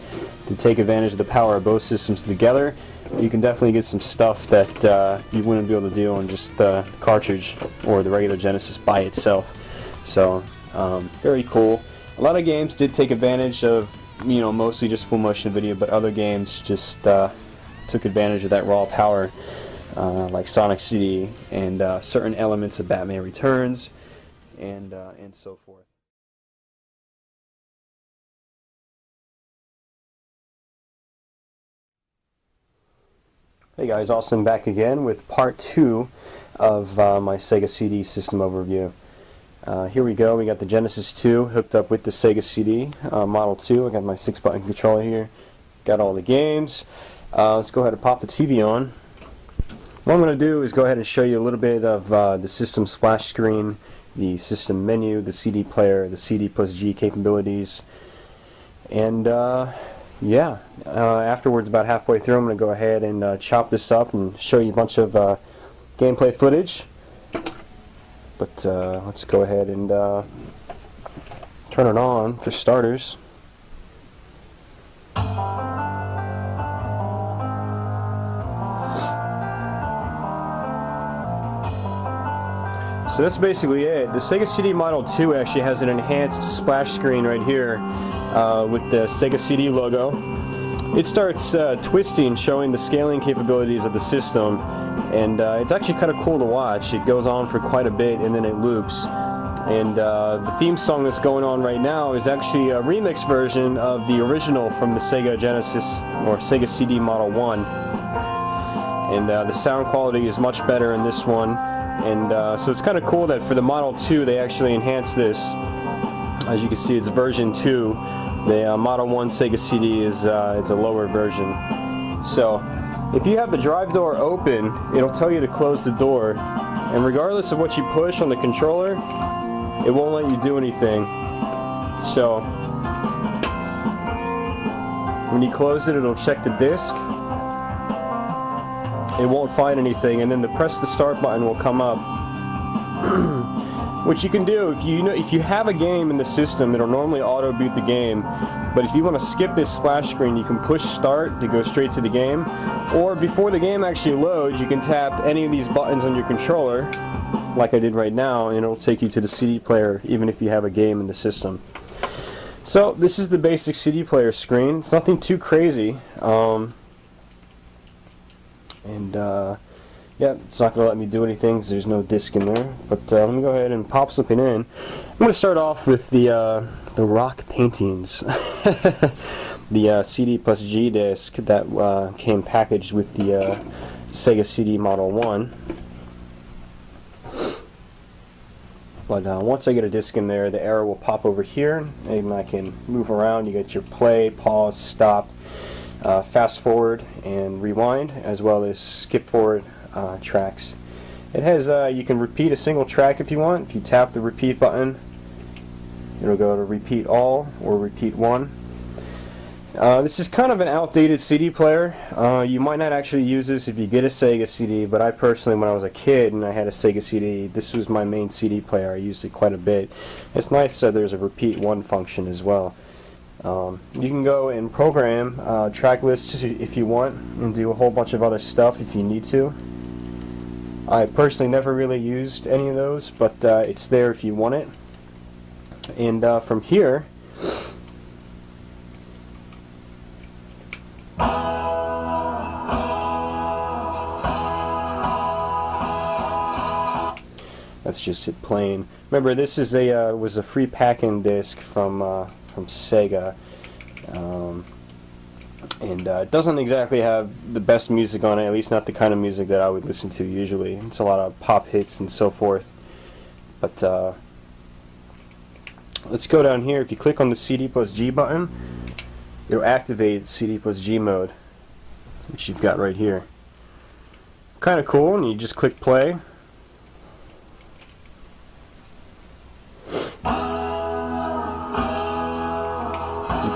to take advantage of the power of both systems together, you can definitely get some stuff that you wouldn't be able to do on just the cartridge or the regular Genesis by itself. So very cool. A lot of games did take advantage of, you know, mostly just full motion video, but other games just took advantage of that raw power, like Sonic CD and certain elements of Batman Returns and so forth. Hey guys, Austin back again with part 2 of my Sega CD system overview. Here we go, we got the Genesis 2 hooked up with the Sega CD Model 2. I got my 6-button controller here, got all the games. Let's go ahead and pop the TV on. What I'm going to do is go ahead and show you a little bit of the system splash screen, the system menu, the CD player, the CD plus G capabilities, and yeah, afterwards, about halfway through, I'm going to go ahead and chop this up and show you a bunch of gameplay footage. But let's go ahead and turn it on for starters. So that's basically it. The Sega CD Model 2 actually has an enhanced splash screen right here with the Sega CD logo. It starts twisting, showing the scaling capabilities of the system, and it's actually kind of cool to watch. It goes on for quite a bit and then it loops. And the theme song that's going on right now is actually a remix version of the original from the Sega Genesis or Sega CD Model 1. And the sound quality is much better in this one. And so it's kind of cool that for the Model 2 they actually enhanced this. As you can see, it's version 2. The Model 1 Sega CD is it's a lower version. So if you have the drive door open, it'll tell you to close the door, and regardless of what you push on the controller, it won't let you do anything. So when you close it, it'll check the disc. It won't find anything, and then the press the start button will come up. Which you can do if you have a game in the system, it'll normally auto boot the game. But if you want to skip this splash screen, you can push start to go straight to the game, or before the game actually loads, you can tap any of these buttons on your controller, like I did right now, and it'll take you to the CD player, even if you have a game in the system. So this is the basic CD player screen. It's nothing too crazy. Yeah, it's not going to let me do anything because there's no disc in there. But let me go ahead and pop something in. I'm going to start off with the rock paintings. The CD plus G disc that came packaged with the Sega CD Model 1. But once I get a disc in there, the arrow will pop over here, and I can move around. You get your play, pause, stop, fast forward, and rewind, as well as skip forward tracks. It has you can repeat a single track if you want. If you tap the repeat button, it'll go to repeat all or repeat one. This is kind of an outdated CD player. You might not actually use this if you get a Sega CD, but I personally, when I was a kid and I had a Sega CD, this was my main CD player. I used it quite a bit. It's nice that there's a repeat one function as well. You can go and program track lists if you want, and do a whole bunch of other stuff if you need to. I personally never really used any of those, but it's there if you want it. And from here, that's just it playing. Remember, this is was a free pack-in disc from Sega, and it doesn't exactly have the best music on it, at least not the kind of music that I would listen to usually. It's a lot of pop hits and so forth. But let's go down here. If you click on the CD plus G button, it'll activate CD plus G mode, which you've got right here. Kind of cool, and you just click play.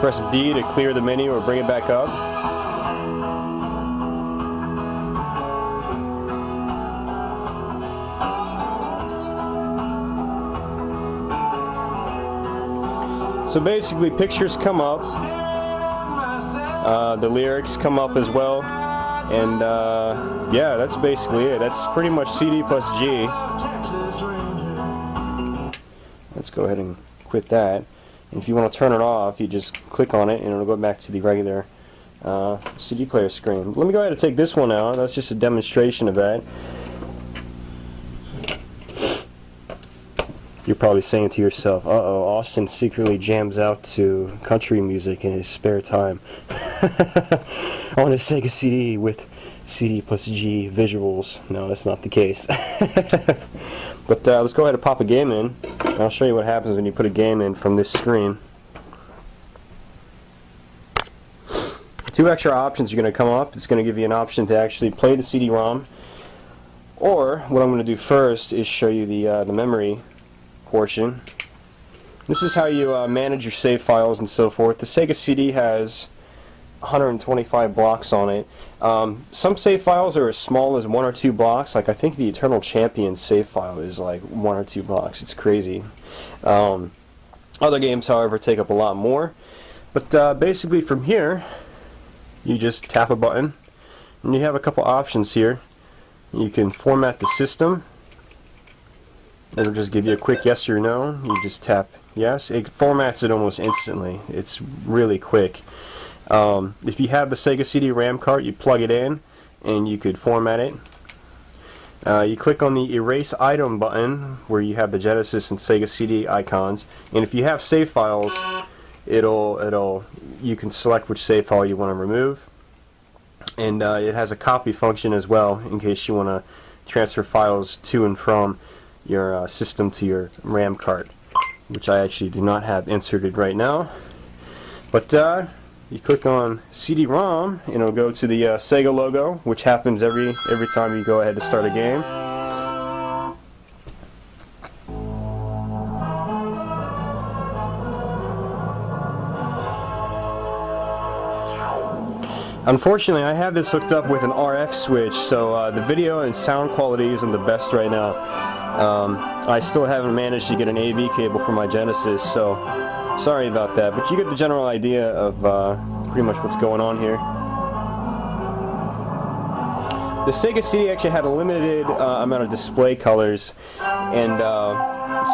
Press B to clear the menu or bring it back up. So basically, pictures come up, the lyrics come up as well, And yeah, that's basically it. That's pretty much CD plus G. Let's go ahead and quit that. And if you want to turn it off, you just click on it and it'll go back to the regular CD player screen. Let me go ahead and take this one out. That's just a demonstration of that. You're probably saying to yourself, uh-oh, Austin secretly jams out to country music in his spare time on his Sega CD with CD plus G visuals. No, that's not the case. But let's go ahead and pop a game in, and I'll show you what happens when you put a game in from this screen. Two extra options are going to come up. It's going to give you an option to actually play the CD-ROM, or what I'm going to do first is show you the memory portion. This is how you manage your save files and so forth. The Sega CD has 125 blocks on it. Some save files are as small as 1 or 2 blocks. Like I think the Eternal Champion save file is like 1 or 2 blocks. It's crazy. Other games, however, take up a lot more. But basically from here, you just tap a button, and you have a couple options here. You can format the system. It'll just give you a quick yes or no. You just tap yes. It formats it almost instantly. It's really quick. If you have the Sega CD RAM cart, you plug it in and you could format it. You click on the erase item button where you have the Genesis and Sega CD icons, and if you have save files, you can select which save file you want to remove, and it has a copy function as well in case you want to transfer files to and from your system to your RAM cart, which I actually do not have inserted right now. But you click on CD-ROM and it'll go to the Sega logo, which happens every time you go ahead to start a game. Unfortunately, I have this hooked up with an RF switch, so the video and sound quality isn't the best right now. I still haven't managed to get an AV cable for my Genesis, so sorry about that, but you get the general idea of pretty much what's going on here. The Sega CD actually had a limited amount of display colors, and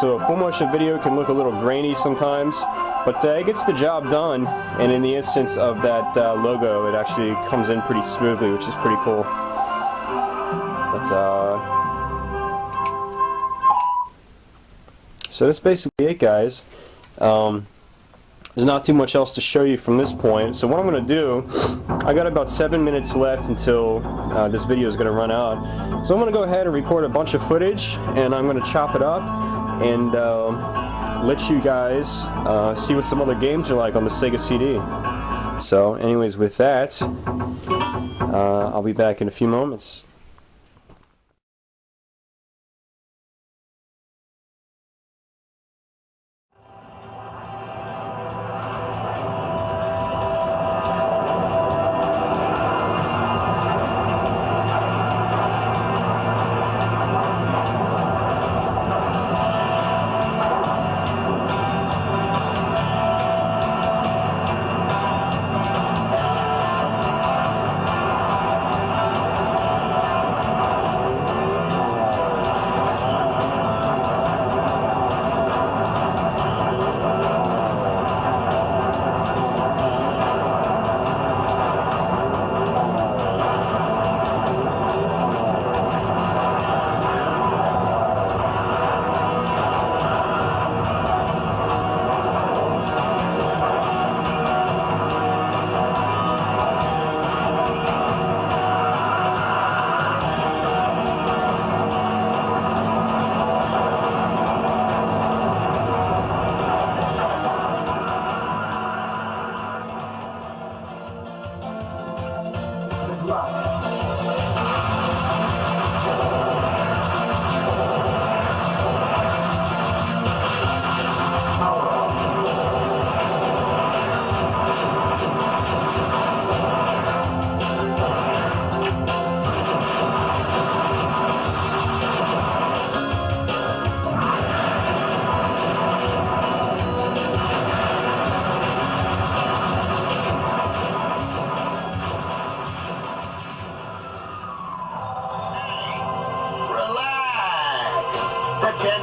so full motion video can look a little grainy sometimes, but it gets the job done, and in the instance of that logo, it actually comes in pretty smoothly, which is pretty cool. But so that's basically it, guys. There's not too much else to show you from this point. So what I'm going to do, I got about 7 minutes left until this video is going to run out. So I'm going to go ahead and record a bunch of footage, and I'm going to chop it up and let you guys see what some other games are like on the Sega CD. So anyways, with that, I'll be back in a few moments.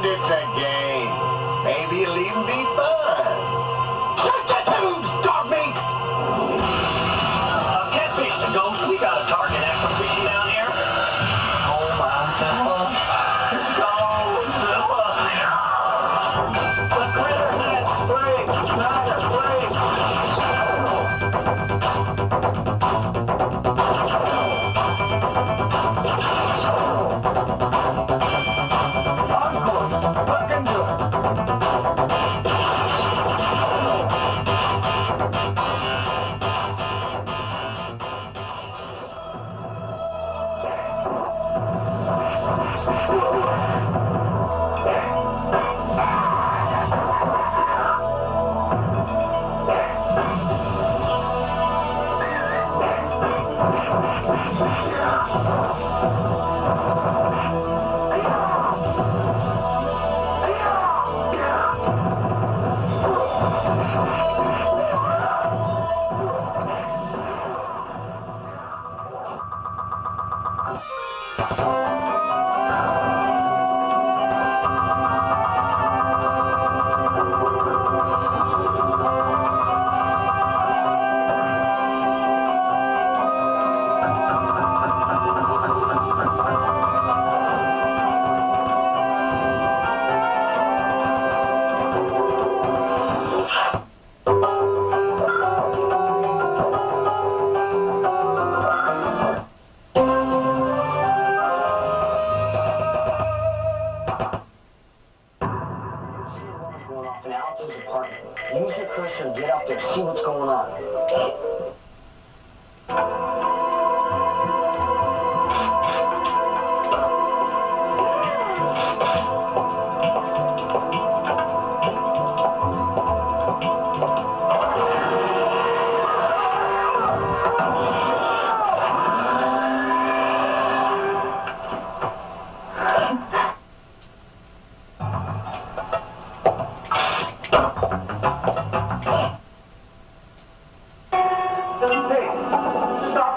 And it's a game. Maybe it'll even be fun. Shut the tubes, dog meat! Catfish the ghost. We got a target acquisition down here. Oh my God. It's Godzilla. The critter's at break. Not at break. Use your cursor and get up there, see what's going on. Stop!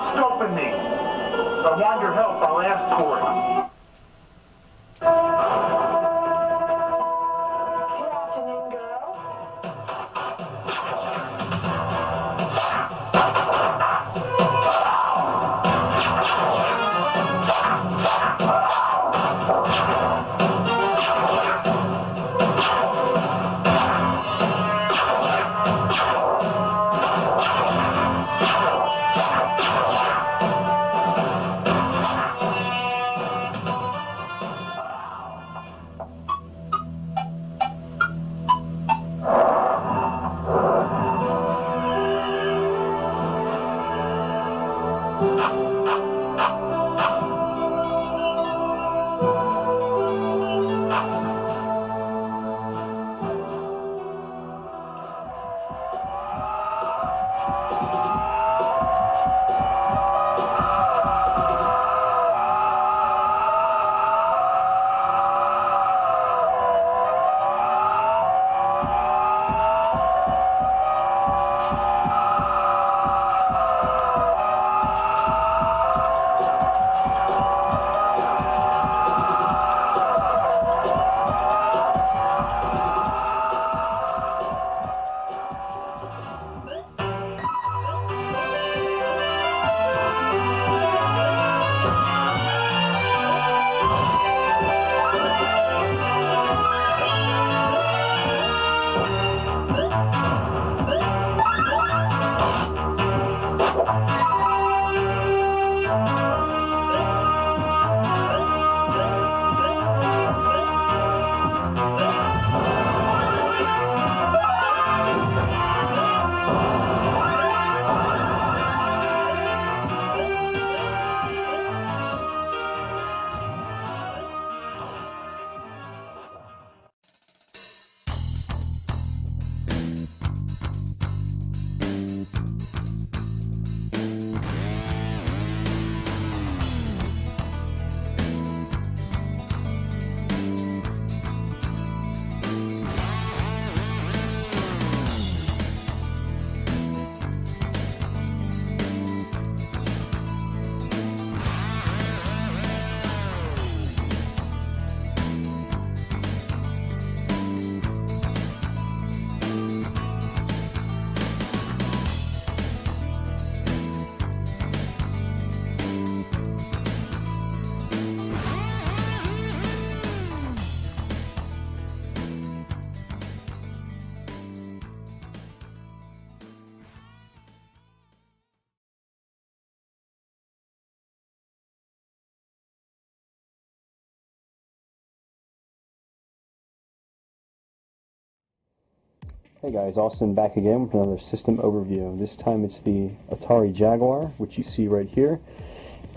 Hey guys, Austin back again with another system overview. This time it's the Atari Jaguar, which you see right here.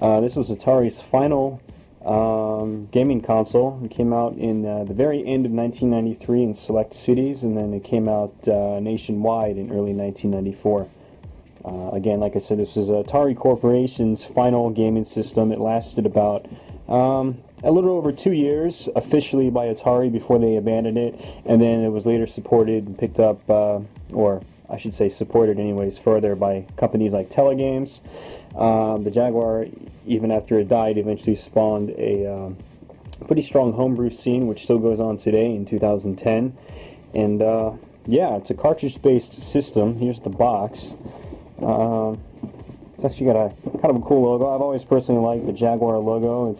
This was Atari's final gaming console. It came out in the very end of 1993 in select cities, and then it came out nationwide in early 1994. Again, like I said, this is Atari Corporation's final gaming system. It lasted about a little over 2 years officially by Atari before they abandoned it, and then it was later supported and picked up, or I should say supported anyways, further by companies like Telegames. The Jaguar, even after it died, eventually spawned a pretty strong homebrew scene, which still goes on today in 2010. And yeah, it's a cartridge-based system. Here's the box. It's actually got a kind of a cool logo. I've always personally liked the Jaguar logo.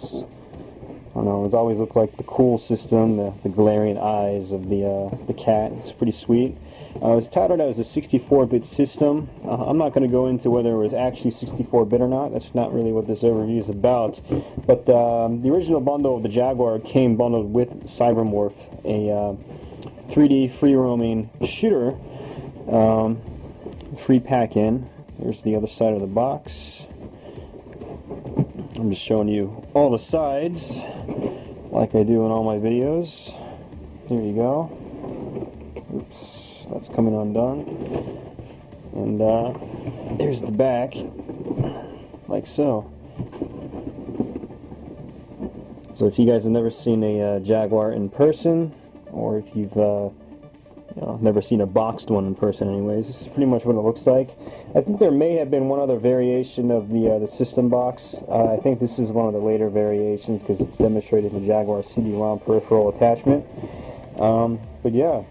I don't know, it's always looked like the cool system, the glaring eyes of the cat. It's pretty sweet. It was touted as a 64-bit system. I'm not going to go into whether it was actually 64-bit or not. That's not really what this overview is about. But the original bundle of the Jaguar came bundled with Cybermorph, a 3D free-roaming shooter, free pack-in. There's the other side of the box. I'm just showing you all the sides, like I do in all my videos. There you go. Oops, that's coming undone. And here's the back, like so. So if you guys have never seen a Jaguar in person, or if you've never seen a boxed one in person anyways, this is pretty much what it looks like. I think there may have been one other variation of the system box. I think this is one of the later variations because it's demonstrated in the Jaguar CD-ROM peripheral attachment. But yeah,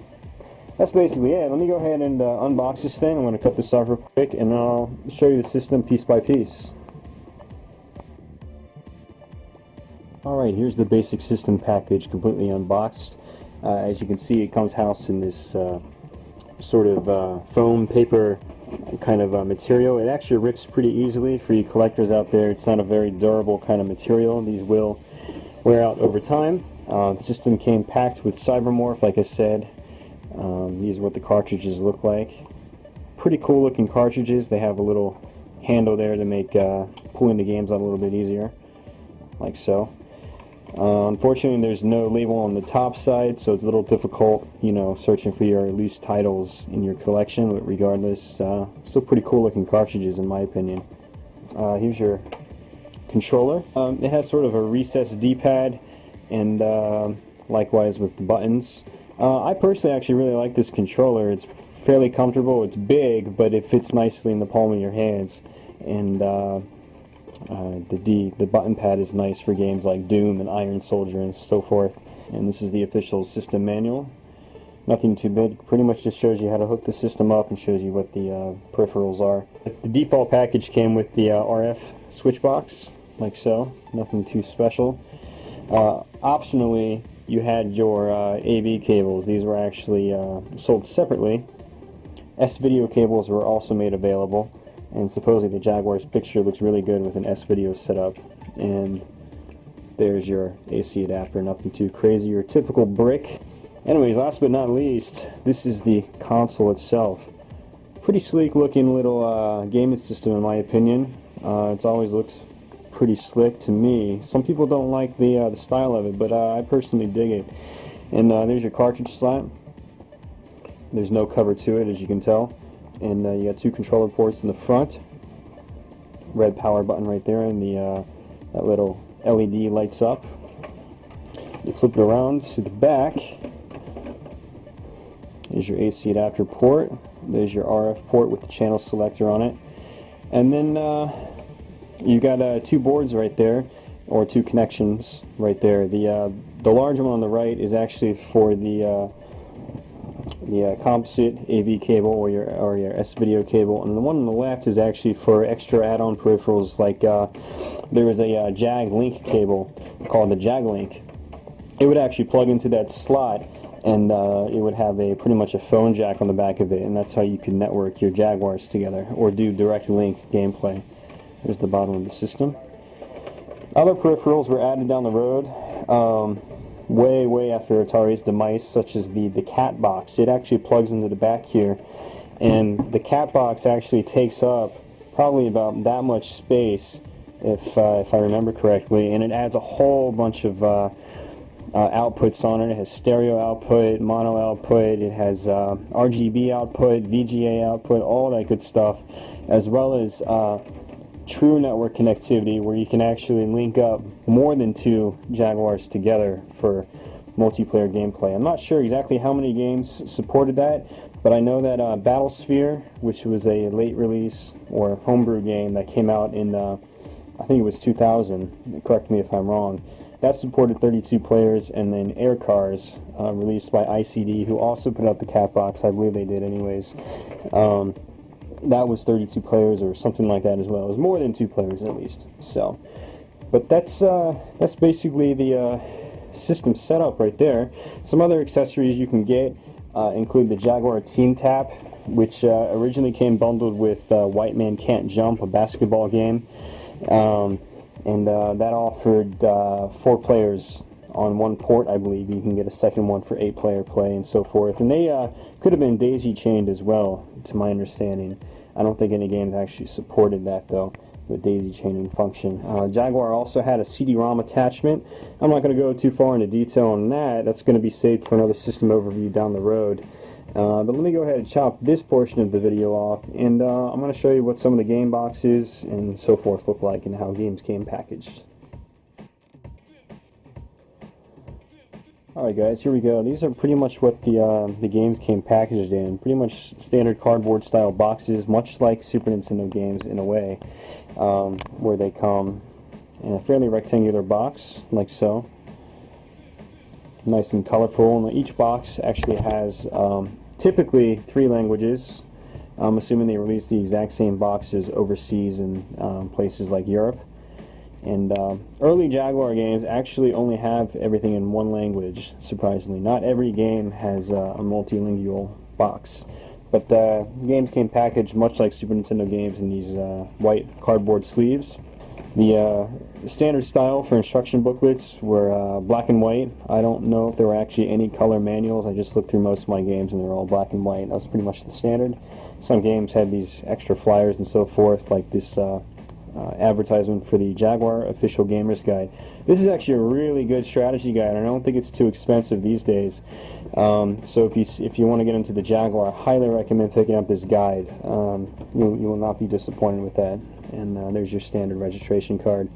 that's basically it. Let me go ahead and unbox this thing. I'm going to cut this off real quick and I'll show you the system piece by piece. Alright, here's the basic system package completely unboxed. As you can see, it comes housed in this sort of foam paper kind of material. It actually rips pretty easily for you collectors out there. It's not a very durable kind of material. These will wear out over time. The system came packed with Cybermorph, like I said. These are what the cartridges look like. Pretty cool looking cartridges. They have a little handle there to make pulling the games out a little bit easier, like so. Unfortunately, there's no label on the top side, so it's a little difficult, searching for your loose titles in your collection, but regardless, still pretty cool looking cartridges in my opinion. Here's your controller. It has sort of a recessed D-pad, and likewise with the buttons. I personally actually really like this controller. It's fairly comfortable, it's big, but it fits nicely in the palm of your hands, and the button pad is nice for games like Doom and Iron Soldier and so forth. And this is the official system manual. Nothing too big, pretty much just shows you how to hook the system up and shows you what the peripherals are. The default package came with the RF switch box, like so, nothing too special. Optionally, you had your AV cables. These were actually sold separately. S-video cables were also made available. And supposedly the Jaguar's picture looks really good with an S-video setup. And there's your AC adapter, nothing too crazy, your typical brick. Anyways, last but not least, this is the console itself. Pretty sleek looking little gaming system in my opinion. It's always looked pretty slick to me. Some people don't like the style of it, but I personally dig it. And there's your cartridge slot. There's no cover to it, as you can tell. And you got two controller ports in the front, red power button right there, and that little LED lights up. You flip it around to the back. There's your AC adapter port. There's your RF port with the channel selector on it, and then you got two boards right there, or two connections right there. The large one on the right is actually for the composite AV cable or your S-video cable, and the one on the left is actually for extra add-on peripherals. Like there is a Jag Link cable called the Jag Link. It would actually plug into that slot, and it would have pretty much a phone jack on the back of it, and that's how you can network your Jaguars together or do direct link gameplay. There's the bottom of the system. Other peripherals were added down the road. way after Atari's demise, such as the cat box. It actually plugs into the back here, and the cat box actually takes up probably about that much space, if I remember correctly, and it adds a whole bunch of outputs on it. It has stereo output, mono output, it has RGB output, VGA output, all that good stuff, as well as true network connectivity, where you can actually link up more than 2 Jaguars together for multiplayer gameplay. I'm not sure exactly how many games supported that, but I know that Battlesphere, which was a late release or homebrew game that came out in I think it was 2000, correct me if I'm wrong, that supported 32 players. And then Air Cars, released by ICD, who also put out the cat box, I believe they did anyways, that was 32 players or something like that as well. It was more than 2 players at least. So, but that's basically the system setup right there. Some other accessories you can get include the Jaguar Team Tap, which originally came bundled with White Man Can't Jump, a basketball game, and that offered 4 players on 1 port, I believe. You can get a second one for 8-player play and so forth. And they could have been daisy-chained as well, to my understanding. I don't think any games actually supported that, though, the daisy-chaining function. Jaguar also had a CD-ROM attachment. I'm not going to go too far into detail on that. That's going to be saved for another system overview down the road. But let me go ahead and chop this portion of the video off, and I'm going to show you what some of the game boxes and so forth look like and how games came packaged. Alright guys, here we go. These are pretty much what the games came packaged in. Pretty much standard cardboard style boxes, much like Super Nintendo games in a way, where they come in a fairly rectangular box, like so. Nice and colorful, and each box actually has typically 3 languages. I'm assuming they release the exact same boxes overseas in places like Europe. And early Jaguar games actually only have everything in 1 language, surprisingly. Not every game has a multilingual box. But games came packaged much like Super Nintendo games in these white cardboard sleeves. The standard style for instruction booklets were black and white. I don't know if there were actually any color manuals. I just looked through most of my games and they were all black and white. That was pretty much the standard. Some games had these extra flyers and so forth, like this advertisement for the Jaguar Official Gamer's Guide. This is actually a really good strategy guide, and I don't think it's too expensive these days. So if you want to get into the Jaguar, I highly recommend picking up this guide. You will not be disappointed with that. And there's your standard registration card.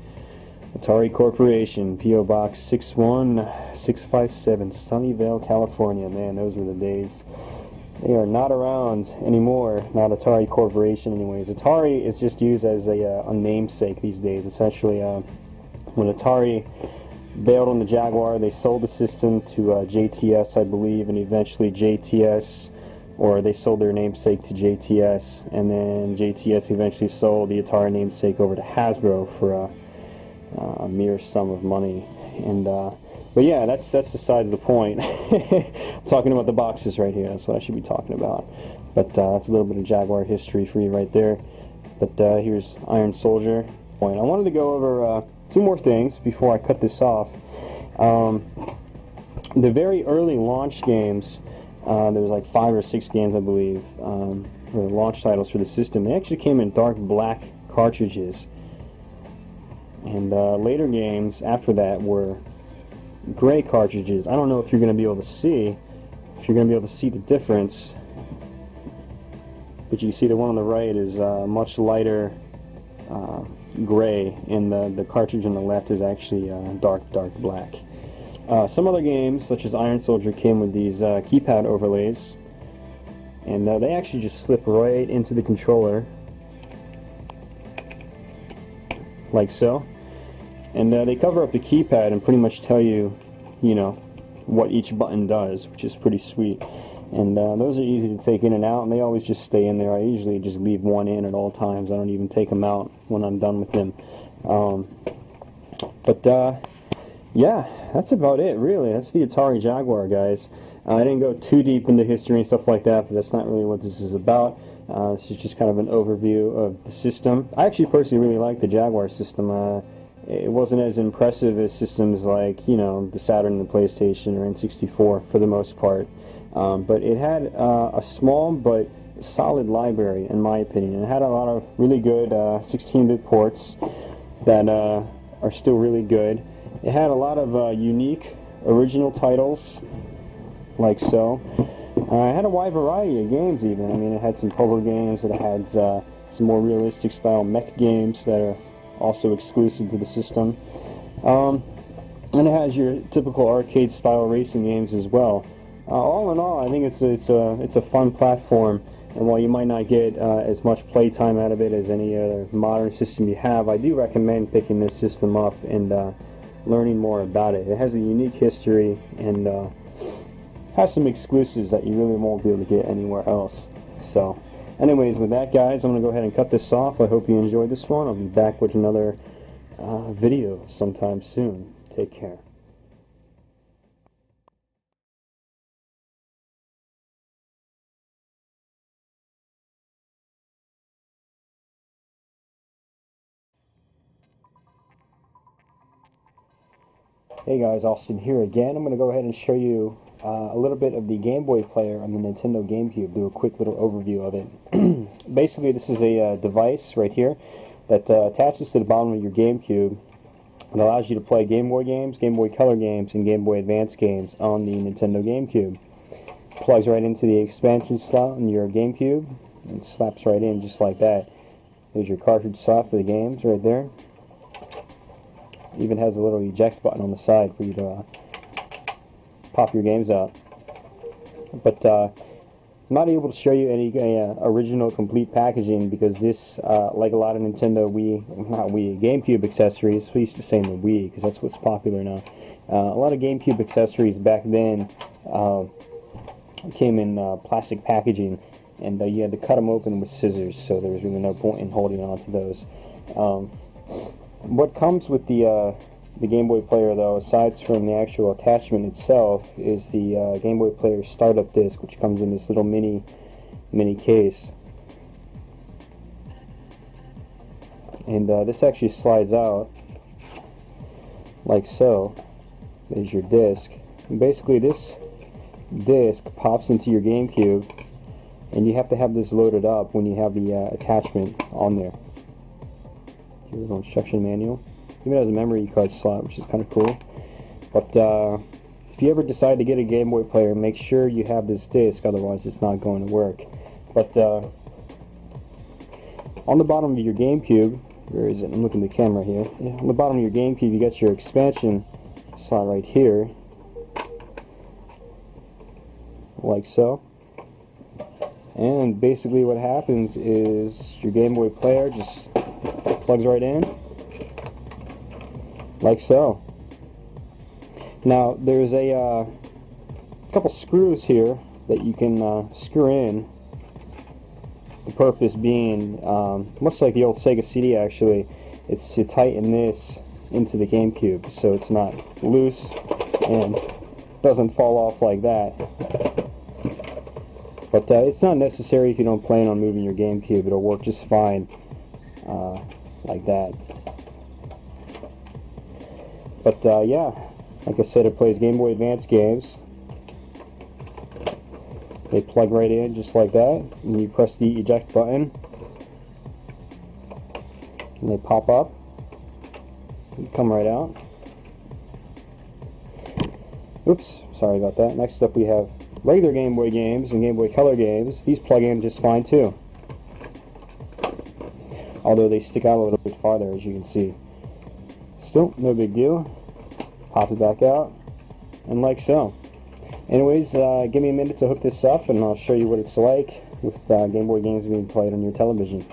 Atari Corporation, P.O. Box 61657, Sunnyvale, California. Man, those were the days. They are not around anymore, not Atari Corporation anyways. Atari is just used as a namesake these days. Essentially, when Atari bailed on the Jaguar, they sold the system to JTS, I believe, and eventually JTS, or they sold their namesake to JTS, and then JTS eventually sold the Atari namesake over to Hasbro for a mere sum of money. And but yeah, that's the side of the point. I'm talking about the boxes right here. That's what I should be talking about. But that's a little bit of Jaguar history for you right there. But here's Iron Soldier. I wanted to go over 2 more things before I cut this off. The very early launch games, there was like 5 or 6 games, I believe, for the launch titles for the system. They actually came in dark black cartridges. And later games after that were gray cartridges. I don't know if you're going to be able to see the difference, but you see the one on the right is much lighter gray, and the cartridge on the left is actually dark black. Some other games, such as Iron Soldier, came with these keypad overlays, and they actually just slip right into the controller, like so. And they cover up the keypad and pretty much tell you, what each button does, which is pretty sweet. And those are easy to take in and out, and they always just stay in there. I usually just leave one in at all times. I don't even take them out when I'm done with them. Yeah, that's about it, really. That's the Atari Jaguar, guys. I didn't go too deep into history and stuff like that, but that's not really what this is about. This is just kind of an overview of the system. I actually personally really like the Jaguar system. it wasn't as impressive as systems like, you know, the Saturn and the PlayStation or N64 for the most part. But it had a small but solid library, in my opinion. It had a lot of really good 16-bit ports that are still really good. It had a lot of unique original titles, like so. It had a wide variety of games even. I mean, it had some puzzle games, it had some more realistic style mech games that are also exclusive to the system. And it has your typical arcade style racing games as well. All in all, I think it's a fun platform, and while you might not get as much playtime out of it as any other modern system you have, I do recommend picking this system up and learning more about it. It has a unique history and has some exclusives that you really won't be able to get anywhere else. So, anyways, with that, guys, I'm going to go ahead and cut this off. I hope you enjoyed this one. I'll be back with another video sometime soon. Take care. Hey guys, Austin here again. I'm going to go ahead and show you a little bit of the Game Boy player on the Nintendo GameCube, do a quick little overview of it. Basically, this is a device right here that attaches to the bottom of your GameCube. It allows you to play Game Boy games, Game Boy Color games, and Game Boy Advance games on the Nintendo GameCube. Plugs right into the expansion slot on your GameCube and slaps right in just like that. There's your cartridge slot for the games right there. Even has a little eject button on the side for you to pop your games out. But I'm not able to show you any original complete packaging because this, like a lot of Nintendo GameCube accessories, we used to say the Wii because that's what's popular now. A lot of GameCube accessories back then came in plastic packaging, and you had to cut them open with scissors, so there was really no point in holding on to those. What comes with the Game Boy player, though, aside from the actual attachment itself, is the Game Boy player startup disc, which comes in this little mini case. And this actually slides out like so. There's your disc. And basically, this disc pops into your GameCube, and you have to have this loaded up when you have the attachment on there. Here's a little instruction manual. Even has a memory card slot, which is kind of cool. But if you ever decide to get a Game Boy player, make sure you have this disc, otherwise it's not going to work. But on the bottom of your GameCube, where is it? I'm looking at the camera here. Yeah, on the bottom of your GameCube, you got your expansion slot right here, like so. And basically what happens is your Game Boy player just plugs right in, like so. Now there's a couple screws here that you can screw in. The purpose being, much like the old Sega CD actually, it's to tighten this into the GameCube so it's not loose and doesn't fall off like that. But it's not necessary if you don't plan on moving your GameCube. It'll work just fine like that. But yeah, like I said, it plays Game Boy Advance games. They plug right in just like that, and you press the eject button, and they pop up and come right out. Oops, sorry about that. Next up we have regular Game Boy games and Game Boy Color games. These plug in just fine too, although they stick out a little bit farther, as you can see. Still, no big deal. Pop it back out, and like so. Anyways, give me a minute to hook this up, and I'll show you what it's like with Game Boy games being played on your television.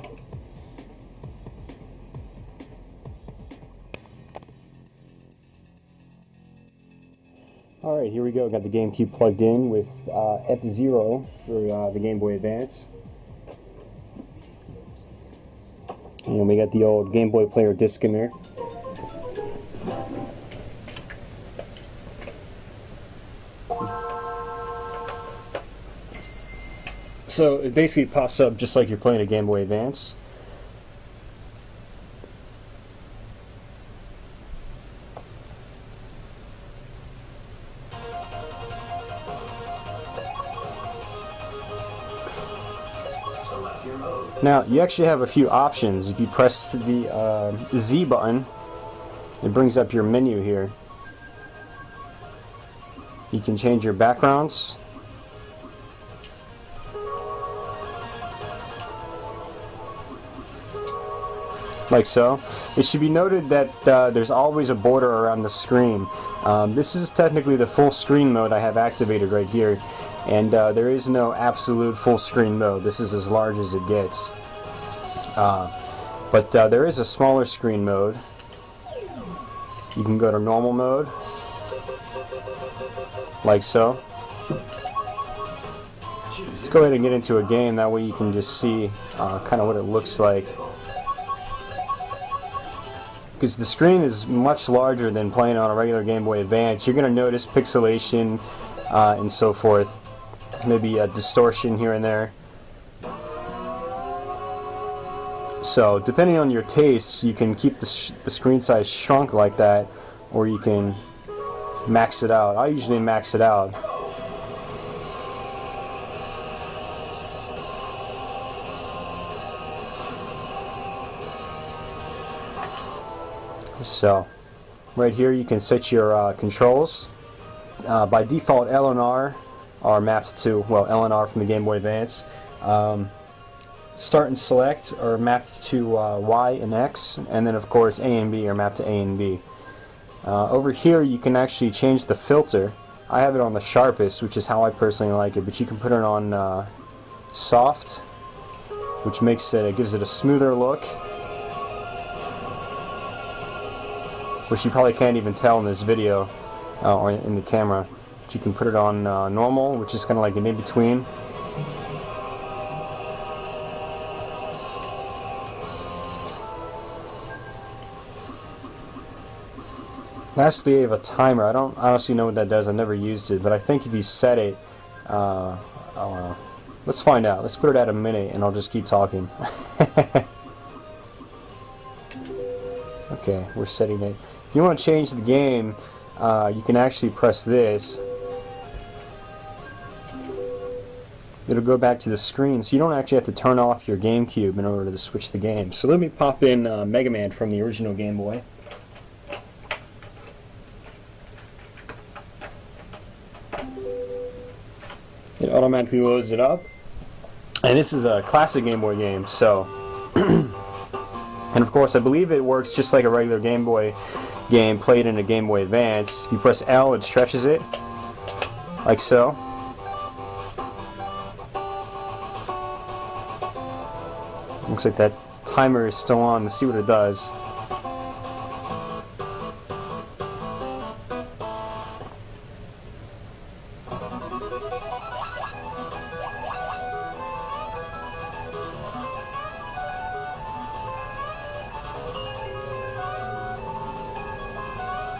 Alright, here we go. Got the GameCube plugged in with F-Zero for the Game Boy Advance. And we got the old Game Boy player disc in there. So it basically pops up just like you're playing a Game Boy Advance. Now, you actually have a few options. If you press the Z button, it brings up your menu here. You can change your backgrounds. Like so. It should be noted that there's always a border around the screen. This is technically the full screen mode I have activated right here, and there is no absolute full screen mode. This is as large as it gets. But there is a smaller screen mode. You can go to normal mode, like so. Let's go ahead and get into a game, that way you can just see kind of what it looks like. Because the screen is much larger than playing on a regular Game Boy Advance. You're going to notice pixelation and so forth. Maybe a distortion here and there. So, depending on your tastes, you can keep the screen size shrunk like that, or you can max it out. I usually max it out. So, right here you can set your controls. By default, L and R are mapped to, well, L and R from the Game Boy Advance. Start and select are mapped to Y and X, and then of course A and B are mapped to A and B. Over here you can actually change the filter. I have it on the sharpest, which is how I personally like it, but you can put it on soft, which makes it gives it a smoother look. Which you probably can't even tell in this video or in the camera. But you can put it on normal, which is kind of like an in-between. Lastly, I have a timer. I don't honestly know what that does. I've never used it, but I think if you set it, let's find out. Let's put it at a minute, and I'll just keep talking. Okay, we're setting it. If you want to change the game, you can actually press this. It'll go back to the screen, so you don't actually have to turn off your GameCube in order to switch the game. So let me pop in Mega Man from the original Game Boy. It automatically loads it up. And this is a classic Game Boy game, so... And of course, I believe it works just like a regular Game Boy game played in a Game Boy Advance. You press L, it stretches it, like so. Looks like that timer is still on. Let's see what it does.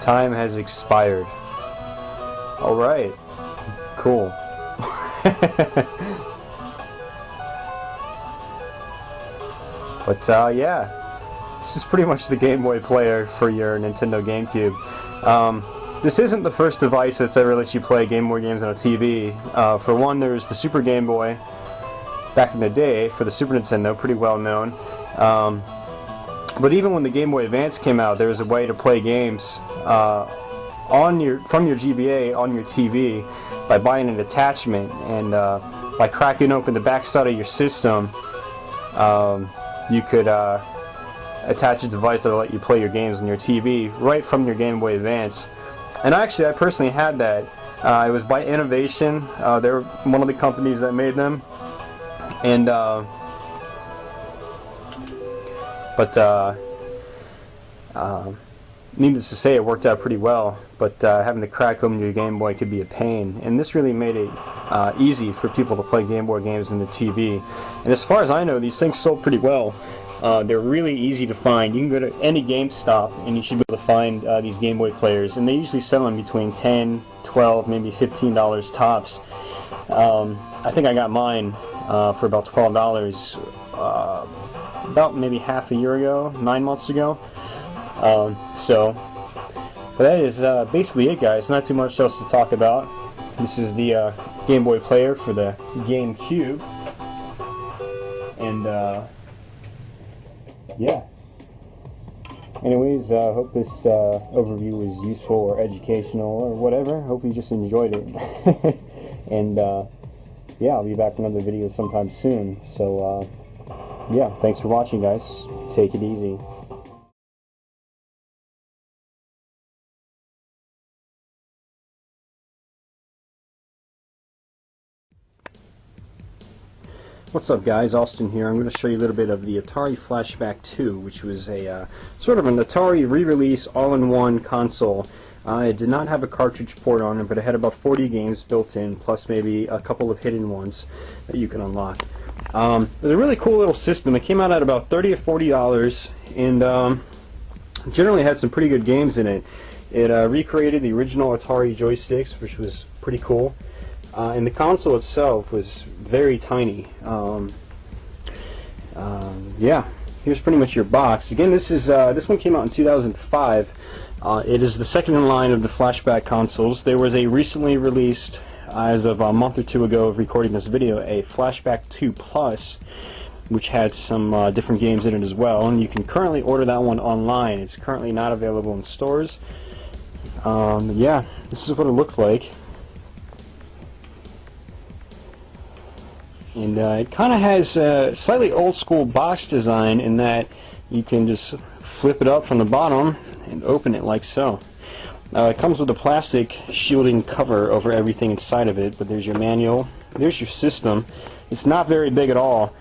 Time has expired. Alright. Cool. But yeah, this is pretty much the Game Boy player for your Nintendo GameCube. This isn't the first device that's ever let you play Game Boy games on a TV. For one, there's the Super Game Boy back in the day for the Super Nintendo, pretty well known. But even when the Game Boy Advance came out, there was a way to play games from your GBA on your TV by buying an attachment, and by cracking open the back side of your system, you could attach a device that will let you play your games on your TV right from your Game Boy Advance. And I personally had that. It was by Innovation. They're one of the companies that made them, and needless to say, it worked out pretty well, but having to crack open your Game Boy could be a pain, and this really made it easy for people to play Game Boy games on the TV. And as far as I know, these things sold pretty well. They're really easy to find. You can go to any GameStop and you should be able to find these Game Boy players, and they usually sell them between $10, $12, maybe $15 tops. I think I got mine for about $12 about maybe half a year ago, 9 months ago. But that is basically it, guys. Not too much else to talk about. This is the Game Boy player for the GameCube, And yeah. Anyways, hope this overview was useful or educational or whatever. Hope you just enjoyed it. And yeah, I'll be back with another video sometime soon. So yeah, thanks for watching, guys. Take it easy. What's up, guys? Austin here. I'm going to show you a little bit of the Atari Flashback 2, which was a sort of an Atari re-release all-in-one console. It did not have a cartridge port on it, but it had about 40 games built in, plus maybe a couple of hidden ones that you can unlock. It was a really cool little system. It came out at about $30 or $40, and generally had some pretty good games in it. It recreated the original Atari joysticks, which was pretty cool. And the console itself was very tiny. Yeah, here's pretty much your box. Again, this one came out in 2005. It is the second in line of the Flashback consoles. There was a recently released, as of a month or two ago of recording this video, a Flashback 2 Plus, which had some different games in it as well. And you can currently order that one online. It's currently not available in stores. Yeah, this is what it looked like. And it kind of has a slightly old school box design in that you can just flip it up from the bottom and open it like so. It comes with a plastic shielding cover over everything inside of it, but there's your manual, there's your system. It's not very big at all.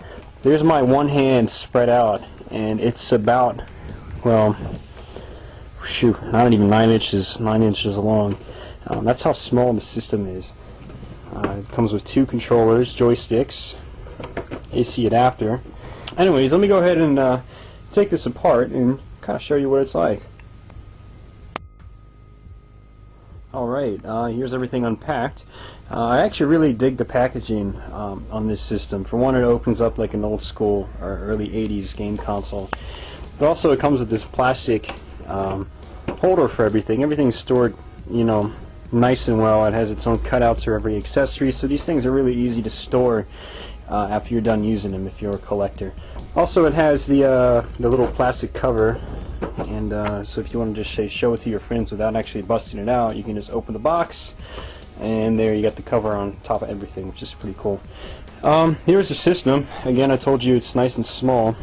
There's my one hand spread out, and it's about, well, shoot, not even 9 inches long. That's how small the system is. It comes with 2 controllers, joysticks, AC adapter. Anyways, let me go ahead and take this apart and kind of show you what it's like. Alright, here's everything unpacked. I actually really dig the packaging on this system. For one, it opens up like an old school or early 80s game console. But also it comes with this plastic holder for everything. Everything's stored, you know, nice and well. It has its own cutouts for every accessory, so these things are really easy to store after you're done using them if you're a collector. Also, it has the little plastic cover, and so if you want to just say show it to your friends without actually busting it out, you can just open the box, and there you got the cover on top of everything, which is pretty cool. Here's the system. Again, I told you it's nice and small.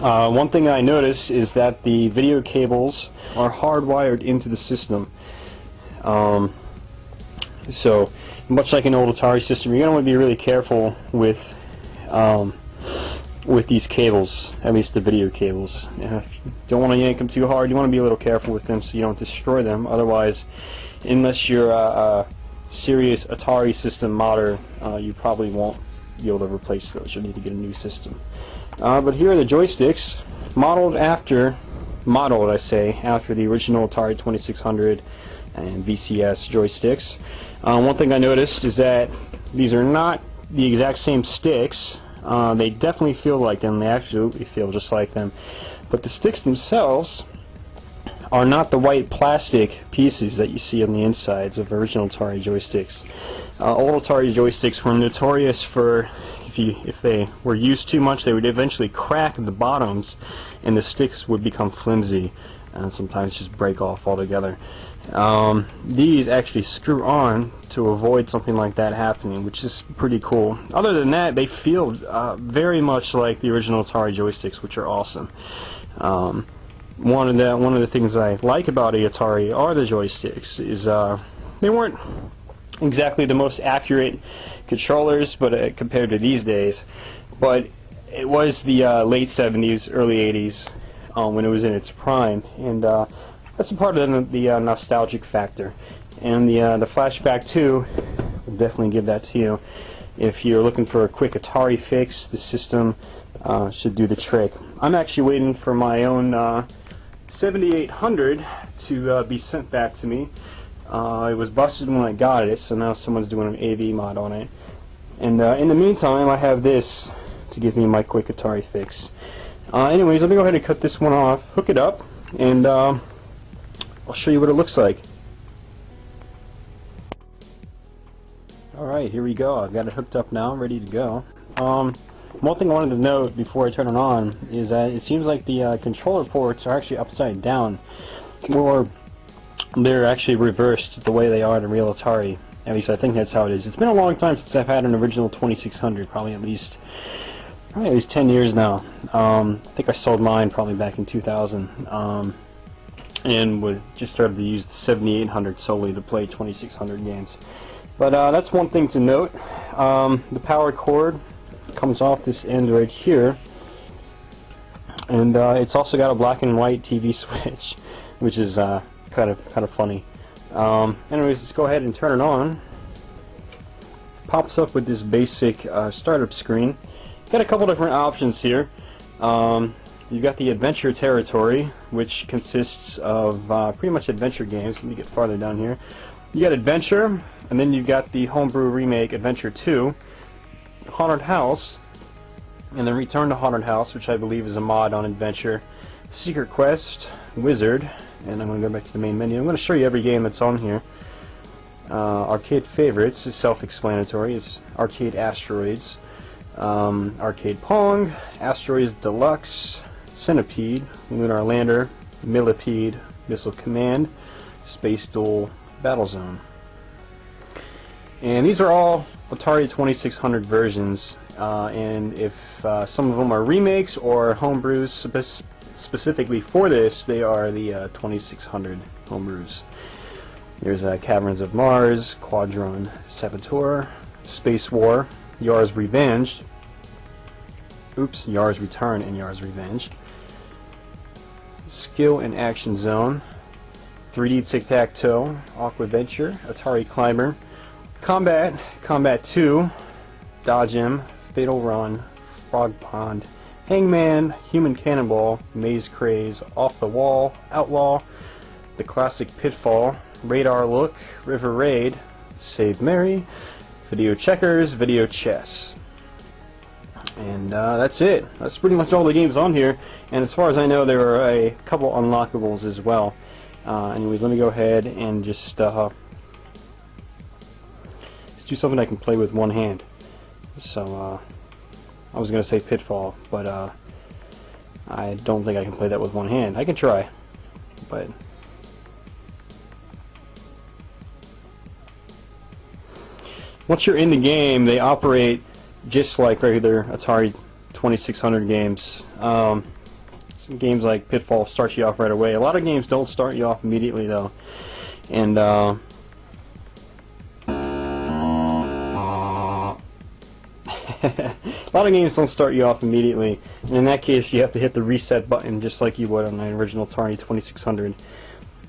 One thing I noticed is that the video cables are hardwired into the system. So, much like an old Atari system, you're going to want to be really careful with these cables, at least the video cables. If you don't want to yank them too hard, you want to be a little careful with them so you don't destroy them. Otherwise, unless you're a serious Atari system modder, you probably won't be able to replace those. You'll need to get a new system. But here are the joysticks, modeled after the original Atari 2600 and VCS joysticks. One thing I noticed is that these are not the exact same sticks. They definitely feel like them. They absolutely feel just like them. But the sticks themselves are not the white plastic pieces that you see on the insides of original Atari joysticks. Old Atari joysticks were notorious for, if they were used too much, they would eventually crack the bottoms and the sticks would become flimsy and sometimes just break off altogether. These actually screw on to avoid something like that happening, which is pretty cool. Other than that, they feel very much like the original Atari joysticks, which are awesome. One of the things I like about the Atari are the joysticks. Is they weren't exactly the most accurate controllers, but compared to these days, but it was the late 70s, early 80s when it was in its prime, and that's a part of the nostalgic factor. And the Flashback 2 will definitely give that to you. If you're looking for a quick Atari fix, the system should do the trick. I'm actually waiting for my own 7800 to be sent back to me. It was busted when I got it, so now someone's doing an AV mod on it. And in the meantime, I have this to give me my quick Atari fix. Anyways, let me go ahead and cut this one off, hook it up, and I'll show you what it looks like. Alright, here we go. I've got it hooked up now, ready to go. One thing I wanted to note before I turn it on is that it seems like the controller ports are actually upside down, or they're actually reversed the way they are in a real Atari. At least I think that's how it is. It's been a long time since I've had an original 2600, probably at least 10 years now. I think I sold mine probably back in 2000, and just started to use the 7800 solely to play 2600 games. But that's one thing to note. The power cord comes off this end right here, and it's also got a black and white TV switch, which is kind of funny. Anyways, let's go ahead and turn it on. Pops up with this basic startup screen. Got a couple different options here. You've got the adventure territory, which consists of pretty much adventure games. Let me get farther down here. You got adventure, and then you've got the homebrew remake Adventure 2, Haunted House, and then Return to Haunted House, which I believe is a mod on Adventure, Secret Quest, Wizard, and I'm going to go back to the main menu. I'm going to show you every game that's on here. Arcade Favorites is self-explanatory. It's Arcade Asteroids, Arcade Pong, Asteroids Deluxe, Centipede, Lunar Lander, Millipede, Missile Command, Space Duel, Battlezone. And these are all Atari 2600 versions, and if some of them are remakes or homebrews specifically for this, they are the 2600 homebrews. There's Caverns of Mars, Quadron Saboteur, Space War, Yar's Revenge, Yar's Return and Yar's Revenge, Skill and Action Zone, 3D Tic-Tac-Toe, Aquaventure, Atari Climber, Combat, Combat 2, Dodge'em, Fatal Run, Frog Pond, Hangman, Human Cannonball, Maze Craze, Off the Wall, Outlaw, the classic Pitfall, Radar Look, River Raid, Save Mary, Video Checkers, Video Chess. And that's it. That's pretty much all the games on here. And as far as I know, there are a couple unlockables as well. Anyways, let me go ahead and just do something I can play with one hand. So, I was going to say Pitfall, but I don't think I can play that with one hand. I can try, but... Once you're in the game, they operate just like regular Atari 2600 games. Some games like Pitfall start you off right away. A lot of games don't start you off immediately, though. And a lot of games don't start you off immediately. And in that case, you have to hit the reset button just like you would on the original Atari 2600.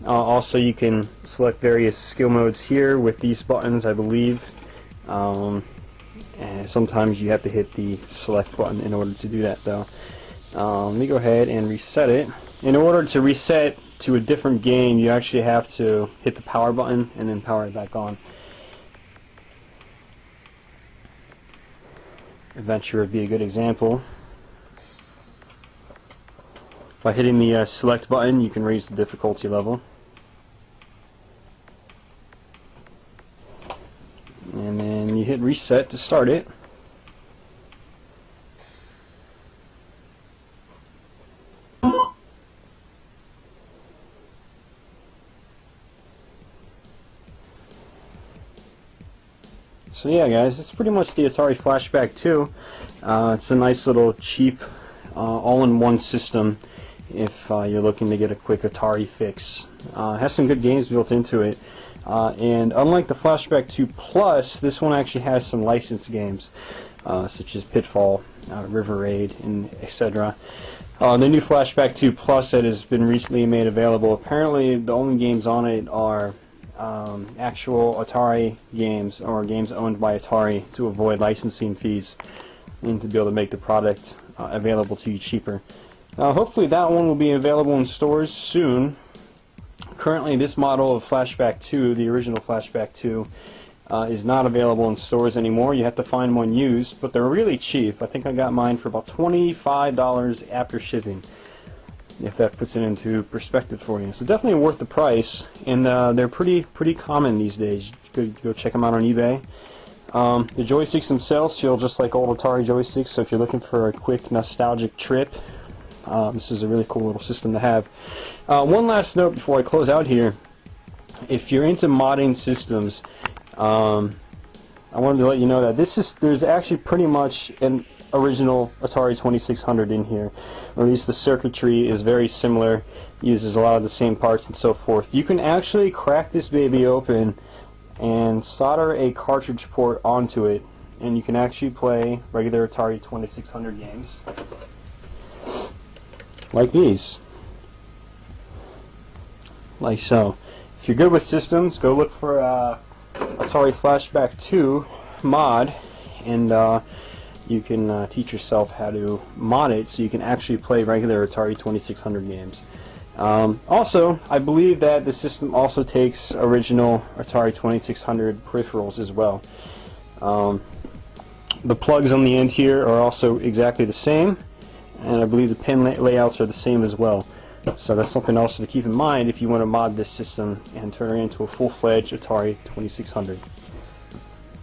Also, you can select various skill modes here with these buttons, I believe. And sometimes you have to hit the select button in order to do that, though. Let me go ahead and reset it. In order to reset to a different game, you actually have to hit the power button and then power it back on. Adventure would be a good example. By hitting the select button, you can raise the difficulty level. And then you hit reset to start it. So yeah, guys, it's pretty much the Atari Flashback 2. It's a nice little cheap all-in-one system if you're looking to get a quick Atari fix. It has some good games built into it. And unlike the Flashback 2 Plus, this one actually has some licensed games, such as Pitfall, River Raid, and etc. The new Flashback 2 Plus that has been recently made available, apparently the only games on it are actual Atari games, or games owned by Atari, to avoid licensing fees and to be able to make the product available to you cheaper. Hopefully that one will be available in stores soon. Currently, this model of Flashback 2, the original Flashback 2, is not available in stores anymore. You have to find one used, but they're really cheap. I think I got mine for about $25 after shipping, if that puts it into perspective for you. So definitely worth the price, and they're pretty common these days. You could go check them out on eBay. The joysticks themselves feel just like old Atari joysticks, so if you're looking for a quick nostalgic trip, this is a really cool little system to have. One last note before I close out here. If you're into modding systems, I wanted to let you know that there's actually pretty much an original Atari 2600 in here, or at least the circuitry is very similar, uses a lot of the same parts and so forth. You can actually crack this baby open and solder a cartridge port onto it, and you can actually play regular Atari 2600 games like these, like so. If you're good with systems, go look for Atari Flashback 2 mod, and you can teach yourself how to mod it so you can actually play regular Atari 2600 games. Also, I believe that the system also takes original Atari 2600 peripherals as well. The plugs on the end here are also exactly the same, and I believe the pin layouts are the same as well. So that's something else to keep in mind if you want to mod this system and turn it into a full-fledged Atari 2600.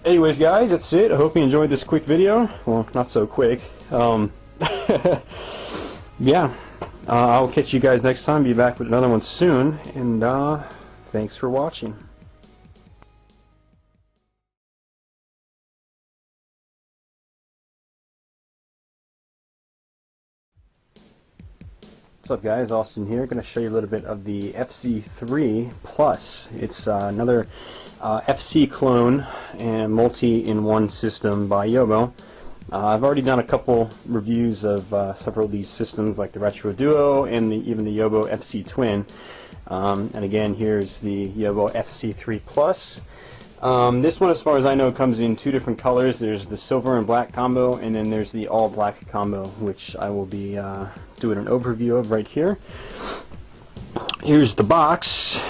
Anyways, guys, that's it. I hope you enjoyed this quick video. Well, not so quick. Yeah. I'll catch you guys next time. Be back with another one soon. And thanks for watching. What's up, guys? Austin here. Going to show you a little bit of the FC3 Plus. It's another FC clone and multi-in-one system by Yobo. I've already done a couple reviews of several of these systems, like the Retro Duo and even the Yobo FC Twin. And again, here's the Yobo FC3 Plus. This one, as far as I know, comes in two different colors. There's the silver and black combo, and then there's the all black combo, which I will be doing an overview of right here. Here's the box.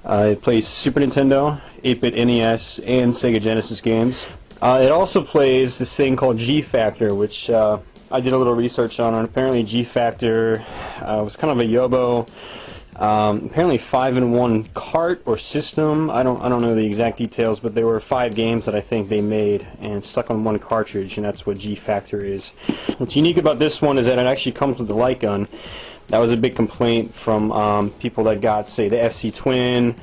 It plays Super Nintendo, 8-bit NES, and Sega Genesis games. It also plays this thing called G Factor, which I did a little research on, and apparently G Factor was kind of a Yobo, apparently 5-in-1 cart or system. I don't know the exact details, but there were 5 games that I think they made and stuck on one cartridge, and that's what G Factor is. What's unique about this one is that it actually comes with a light gun. That was a big complaint from people that got, say, the FC Twin,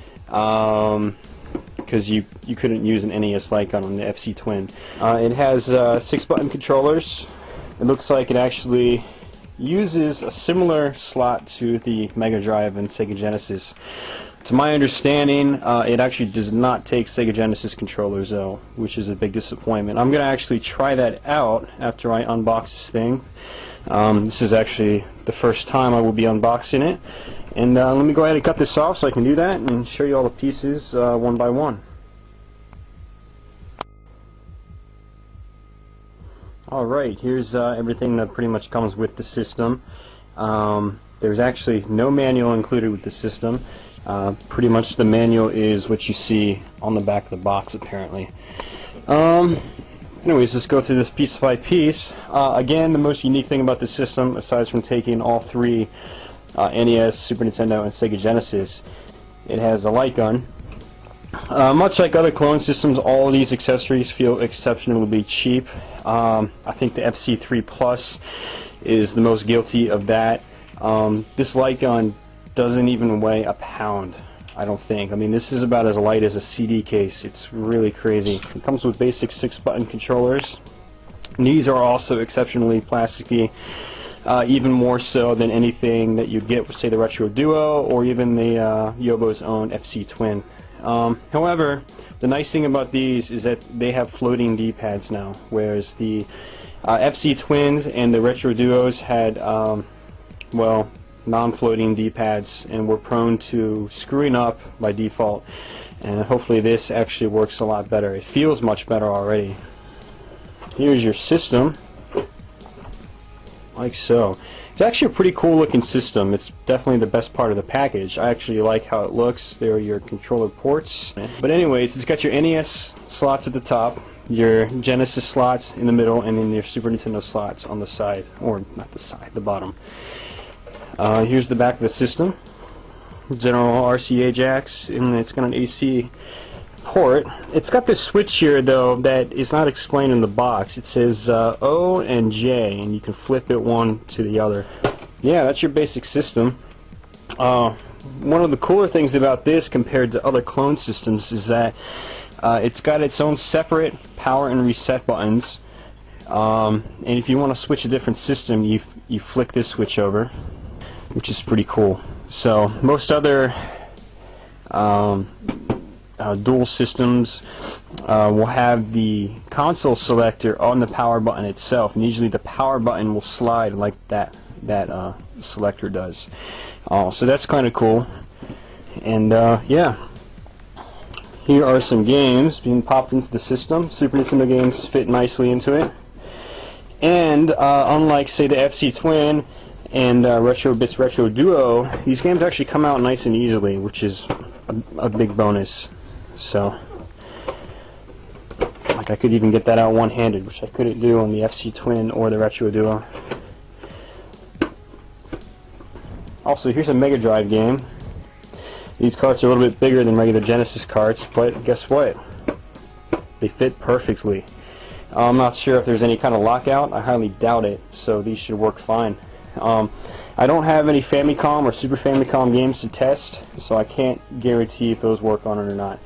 because you couldn't use an NES light gun on the FC Twin. It has 6-button controllers. It looks like it actually uses a similar slot to the Mega Drive and Sega Genesis. To my understanding, it actually does not take Sega Genesis controllers, though, which is a big disappointment. I'm going to actually try that out after I unbox this thing. This is actually the first time I will be unboxing it. And let me go ahead and cut this off so I can do that and show you all the pieces one by one. Alright, here's everything that pretty much comes with the system. There's actually no manual included with the system. Pretty much the manual is what you see on the back of the box, apparently. Anyways, let's go through this piece by piece. Again, the most unique thing about the system, aside from taking all 3 NES, Super Nintendo, and Sega Genesis, it has a light gun. Much like other clone systems, all of these accessories feel exceptionally cheap. I think the FC3 Plus is the most guilty of that. This light gun doesn't even weigh a pound, I don't think. I mean, this is about as light as a CD case. It's really crazy. It comes with basic 6-button controllers. And these are also exceptionally plasticky, even more so than anything that you'd get with, say, the Retro Duo or even the Yobo's own FC Twin. However, the nice thing about these is that they have floating D-pads now, whereas the FC Twins and the Retro Duos had, well, non-floating D-pads and were prone to screwing up by default. And hopefully this actually works a lot better. It feels much better already. Here's your system, like so. It's actually a pretty cool looking system. It's definitely the best part of the package. I actually like how it looks. There are your controller ports. But anyways, it's got your NES slots at the top, your Genesis slots in the middle, and then your Super Nintendo slots on the side, or not the side, the bottom. Here's the back of the system. General RCA jacks, and it's got an AC port. It's got this switch here though that is not explained in the box. It says O and J, and you can flip it one to the other. Yeah, that's your basic system. One of the cooler things about this compared to other clone systems is that it's got its own separate power and reset buttons. And if you want to switch a different system, you flick this switch over, which is pretty cool. So most other dual systems will have the console selector on the power button itself, and usually the power button will slide like that selector does. So that's kind of cool. And yeah, here are some games being popped into the system. Super Nintendo games fit nicely into it. And unlike, say, the FC Twin and Retro Bits Retro Duo, these games actually come out nice and easily, which is a big bonus. So, like, I could even get that out one-handed, which I couldn't do on the FC Twin or the Retro Duo. Also, here's a Mega Drive game. These carts are a little bit bigger than regular Genesis carts, but guess what? They fit perfectly. I'm not sure if there's any kind of lockout. I highly doubt it, so these should work fine. I don't have any Famicom or Super Famicom games to test, so I can't guarantee if those work on it or not.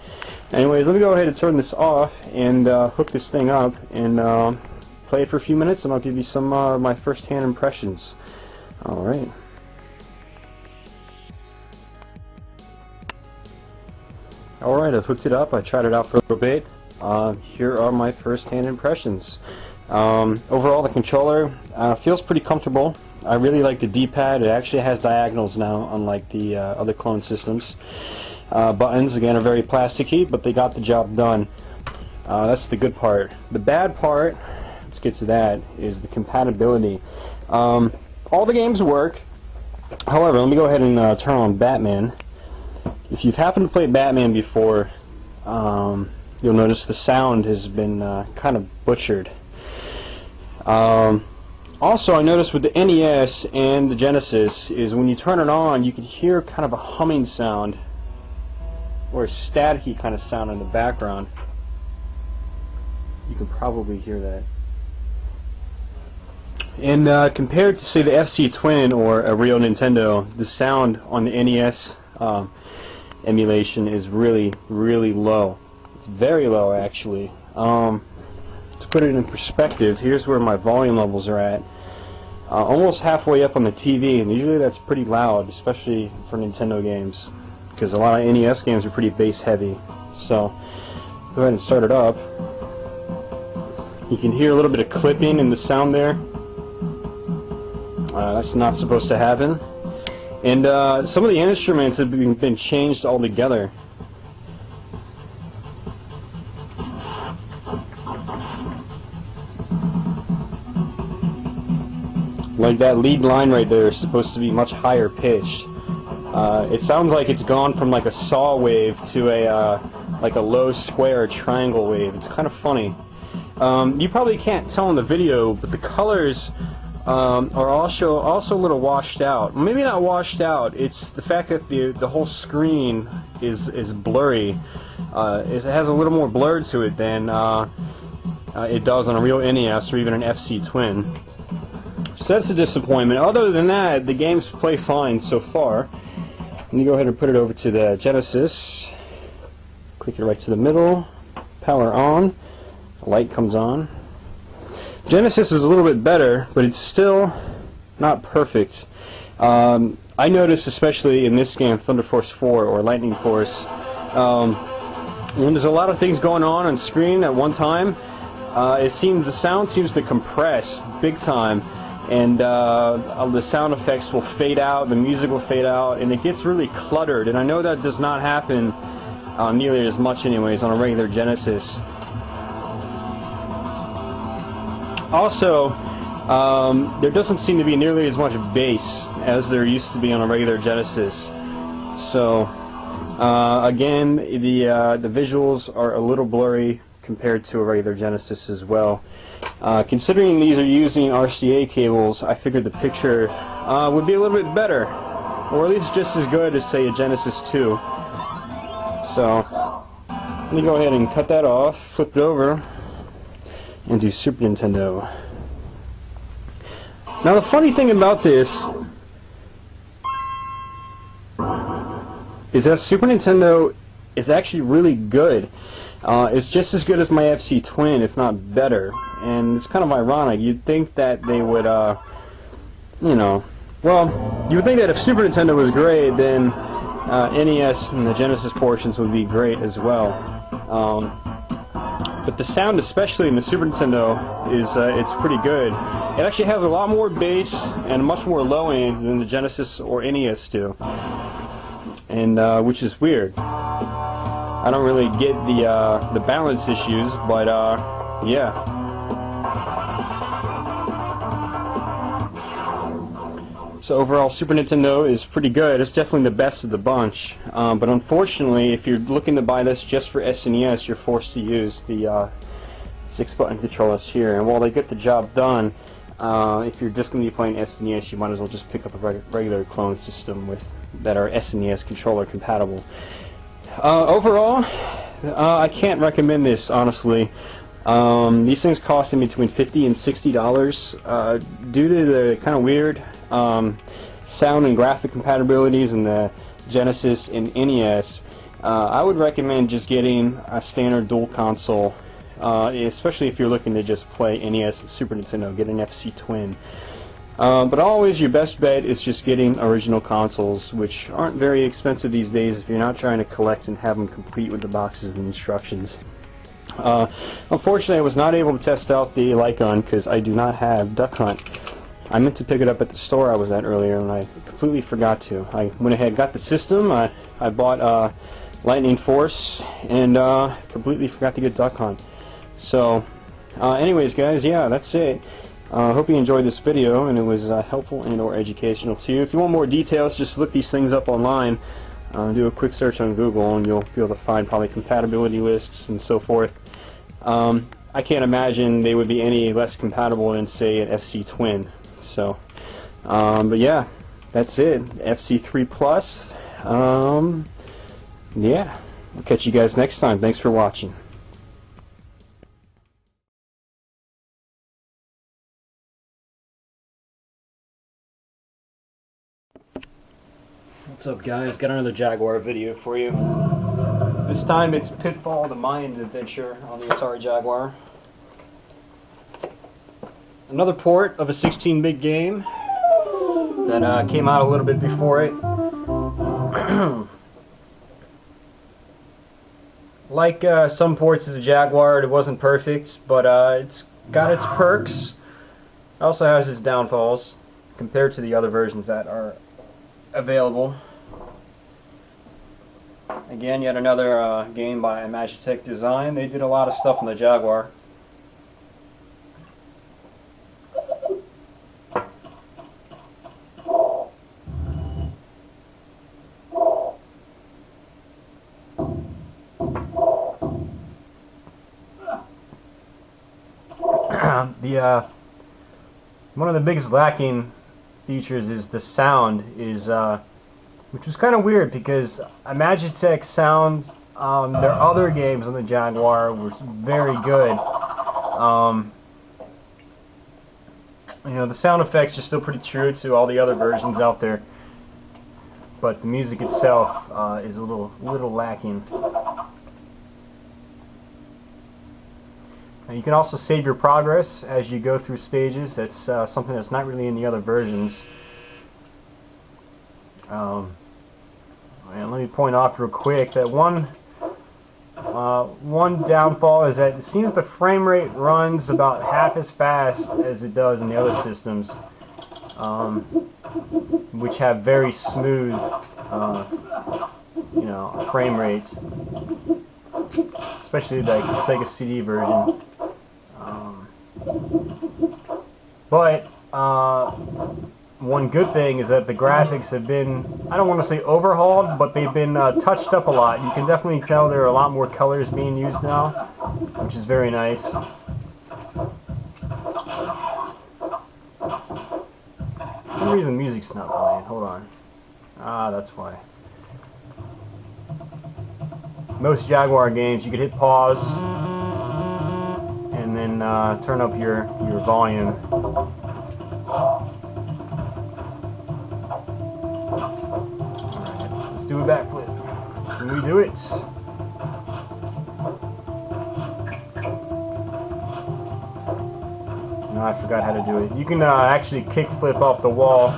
Anyways, let me go ahead and turn this off and hook this thing up and play it for a few minutes, and I'll give you some of my first-hand impressions. Alright. Alright, I've hooked it up. I tried it out for a little bit. Here are my first-hand impressions. Overall, the controller feels pretty comfortable. I really like the D-pad. It actually has diagonals now, unlike the other clone systems. Buttons, again, are very plasticky, but they got the job done. That's the good part. The bad part, let's get to that, is the compatibility. All the games work. However, let me go ahead and turn on Batman. If you've happened to play Batman before, you'll notice the sound has been kind of butchered. Also, I noticed with the NES and the Genesis is when you turn it on, you can hear kind of a humming sound or a staticky kind of sound in the background. You can probably hear that. And compared to, say, the FC Twin or a real Nintendo, the sound on the NES emulation is really, really low. It's very low, actually. To put it in perspective, here's where my volume levels are at. Almost halfway up on the TV, and usually that's pretty loud, especially for Nintendo games, because a lot of NES games are pretty bass heavy. So, go ahead and start it up. You can hear a little bit of clipping in the sound there. That's not supposed to happen. And some of the instruments have been changed altogether. Like that lead line right there is supposed to be much higher pitched. It sounds like it's gone from like a saw wave to a like a low square triangle wave. It's kind of funny. You probably can't tell in the video, but the colors are also a little washed out. Maybe not washed out. It's the fact that the whole screen is blurry. It has a little more blur to it than it does on a real NES or even an FC Twin. So that's a disappointment. Other than that, the games play fine so far. Let me go ahead and put it over to the Genesis. Click it right to the middle. Power on. The light comes on. Genesis is a little bit better, but it's still not perfect. I noticed, especially in this game, Thunder Force 4 or Lightning Force, when there's a lot of things going on screen at one time, the sound seems to compress big time, and the sound effects will fade out, the music will fade out, and it gets really cluttered. And I know that does not happen nearly as much, anyways, on a regular Genesis. Also, there doesn't seem to be nearly as much bass as there used to be on a regular Genesis. So, again, the visuals are a little blurry compared to a regular Genesis as well. Considering these are using RCA cables, I figured the picture would be a little bit better, or at least just as good as, say, a Genesis 2. So, Let me go ahead and cut that off, flip it over, and do Super Nintendo. Now the funny thing about this is that Super Nintendo is actually really good. It's just as good as my FC Twin, if not better. And it's kind of ironic. You'd think that they would, you know, well, you would think that if Super Nintendo was great, then NES and the Genesis portions would be great as well. But the sound, especially in the Super Nintendo, is it's pretty good. It actually has a lot more bass and much more low end than the Genesis or NES do, and which is weird. I don't really get the balance issues, but yeah. So overall, Super Nintendo is pretty good. It's definitely the best of the bunch. But unfortunately, if you're looking to buy this just for SNES, you're forced to use the 6-button controllers here. And while they get the job done, if you're just going to be playing SNES, you might as well just pick up a regular clone system that are SNES controller compatible. Overall, I can't recommend this, honestly. These things cost in between $50 and $60 due to the kind of weird sound and graphic compatibilities in the Genesis and NES. I would recommend just getting a standard dual console, especially if you're looking to just play NES and Super Nintendo. Get an FC Twin. But always your best bet is just getting original consoles, which aren't very expensive these days if you're not trying to collect and have them complete with the boxes and instructions. Unfortunately, I was not able to test out the light gun because I do not have Duck Hunt. I meant to pick it up at the store I was at earlier, and I completely forgot to. I went ahead, got the system, I bought Lightning Force, and completely forgot to get Duck Hunt. So, anyways guys, yeah, that's it. I hope you enjoyed this video and it was helpful and or educational to you. If you want more details, just look these things up online. Do a quick search on Google and you'll be able to find probably compatibility lists and so forth. I can't imagine they would be any less compatible than, say, an FC Twin. So, but yeah, that's it. FC3 Plus. Yeah, I'll catch you guys next time. Thanks for watching. What's up guys, got another Jaguar video for you. This time it's Pitfall, the Mayan adventure on the Atari Jaguar. Another port of a 16-bit game that came out a little bit before it. Like some ports of the Jaguar, it wasn't perfect, but it's got its perks. It also has its downfalls compared to the other versions that are available. Again, yet another game by Magitech Design. They did a lot of stuff on the Jaguar. One of the biggest lacking features is the sound, which was kind of weird because Magitech sound their other games on the Jaguar was very good. You know, the sound effects are still pretty true to all the other versions out there, but the music itself is a little lacking. Now you can also save your progress as you go through stages. That's something that's not really in the other versions. And let me point off real quick that one downfall is that it seems the frame rate runs about half as fast as it does in the other systems, which have very smooth, you know, frame rates, especially like the Sega CD version. But one good thing is that the graphics have been, I don't want to say overhauled, but they've been touched up a lot. You can definitely tell there are a lot more colors being used now, which is very nice. For some reason music's not playing. Hold on. Ah, that's why. most Jaguar games, you could hit pause and then turn up your volume. Alright, let's do a backflip. Can we do it? No, I forgot how to do it. You can actually kickflip off the wall.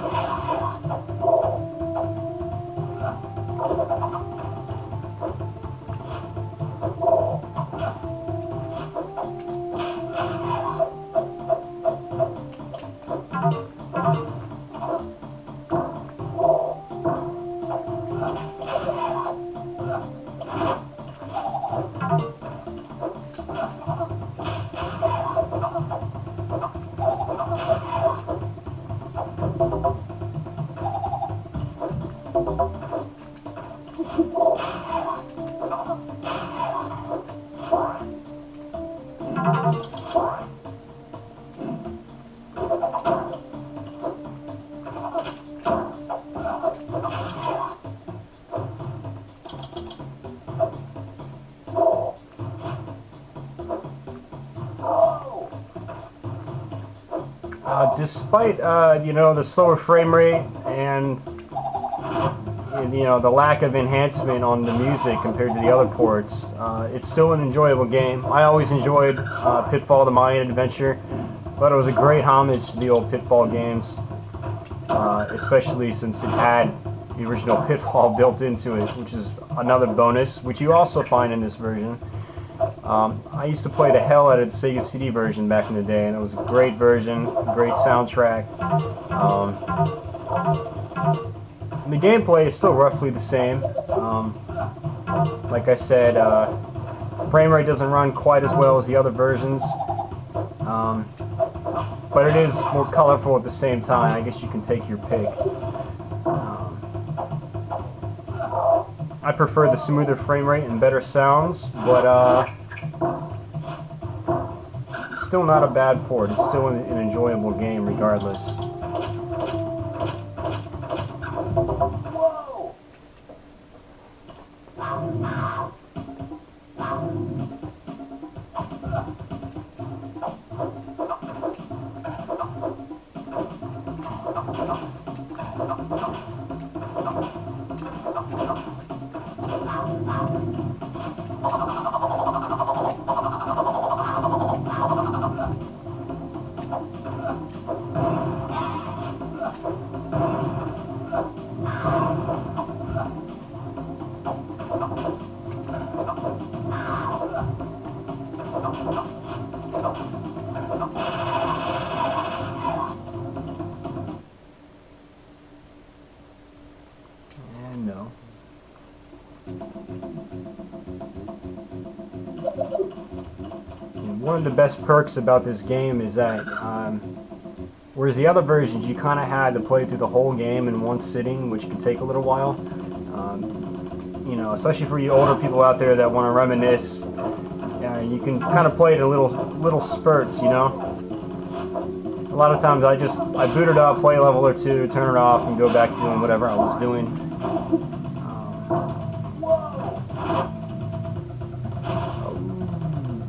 Despite you know, the slower frame rate and you know, the lack of enhancement on the music compared to the other ports, it's still an enjoyable game. I always enjoyed Pitfall: The Mayan Adventure. Thought it was a great homage to the old Pitfall games, especially since it had the original Pitfall built into it, which is another bonus, which you also find in this version. I used to play the hell out of the Sega CD version back in the day, and it was a great version, great soundtrack. The gameplay is still roughly the same. Like I said, frame rate doesn't run quite as well as the other versions, but it is more colorful at the same time. I guess you can take your pick. I prefer the smoother frame rate and better sounds, but it's still not a bad port. It's still an enjoyable game regardless. One of the best perks about this game is that, whereas the other versions you kind of had to play through the whole game in one sitting, which could take a little while, you know, especially for you older people out there that want to reminisce, you can kind of play it in little spurts, you know. A lot of times I boot it up, play a level or two, turn it off, and go back to doing whatever I was doing.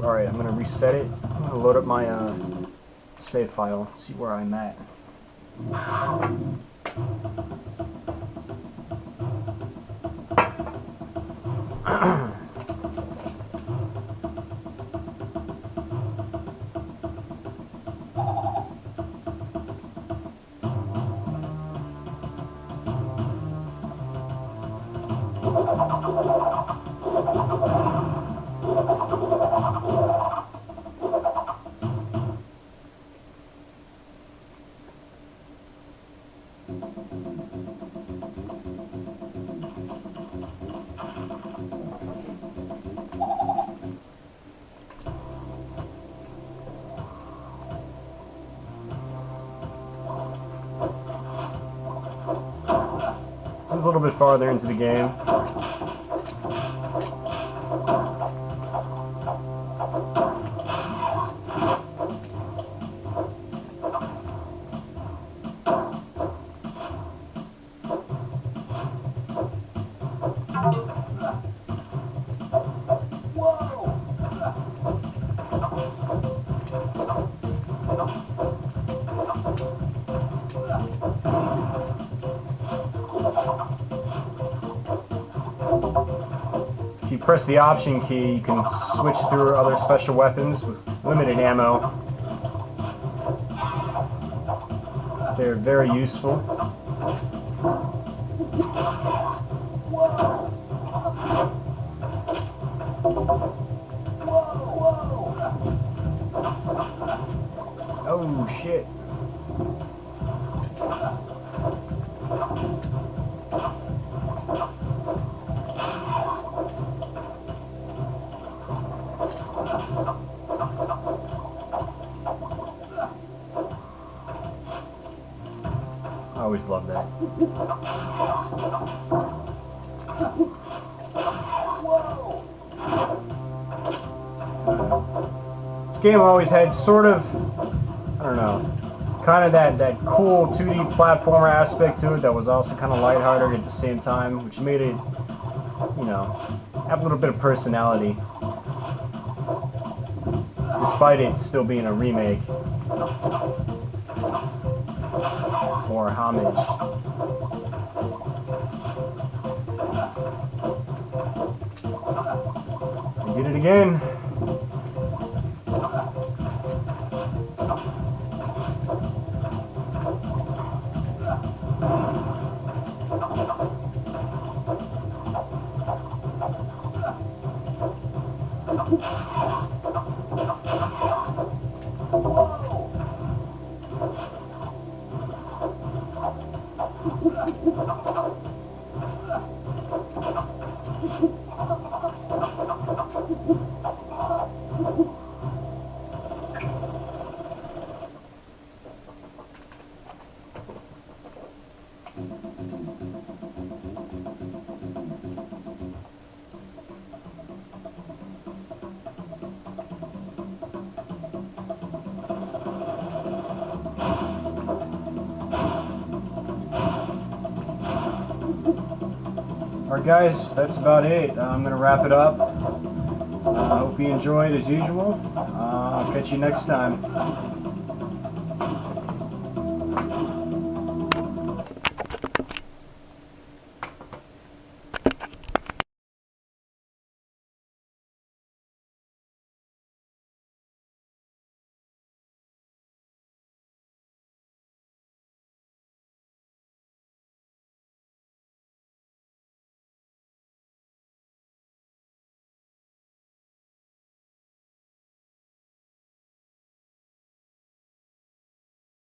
Alright, I'm going to reset it. I'm going to load up my save file, see where I'm at. This is a little bit farther into the game. press the option key, you can switch through other special weapons with limited ammo. They're very useful. Oh shit. I always love that. This game always had sort of, I don't know, kind of that cool 2D platformer aspect to it that was also kind of lighthearted at the same time, which made it, you know, have a little bit of personality, despite it still being a remake or a homage. I did it again. Alright guys, that's about it. I'm going to wrap it up. I hope you enjoyed as usual. I'll catch you next time.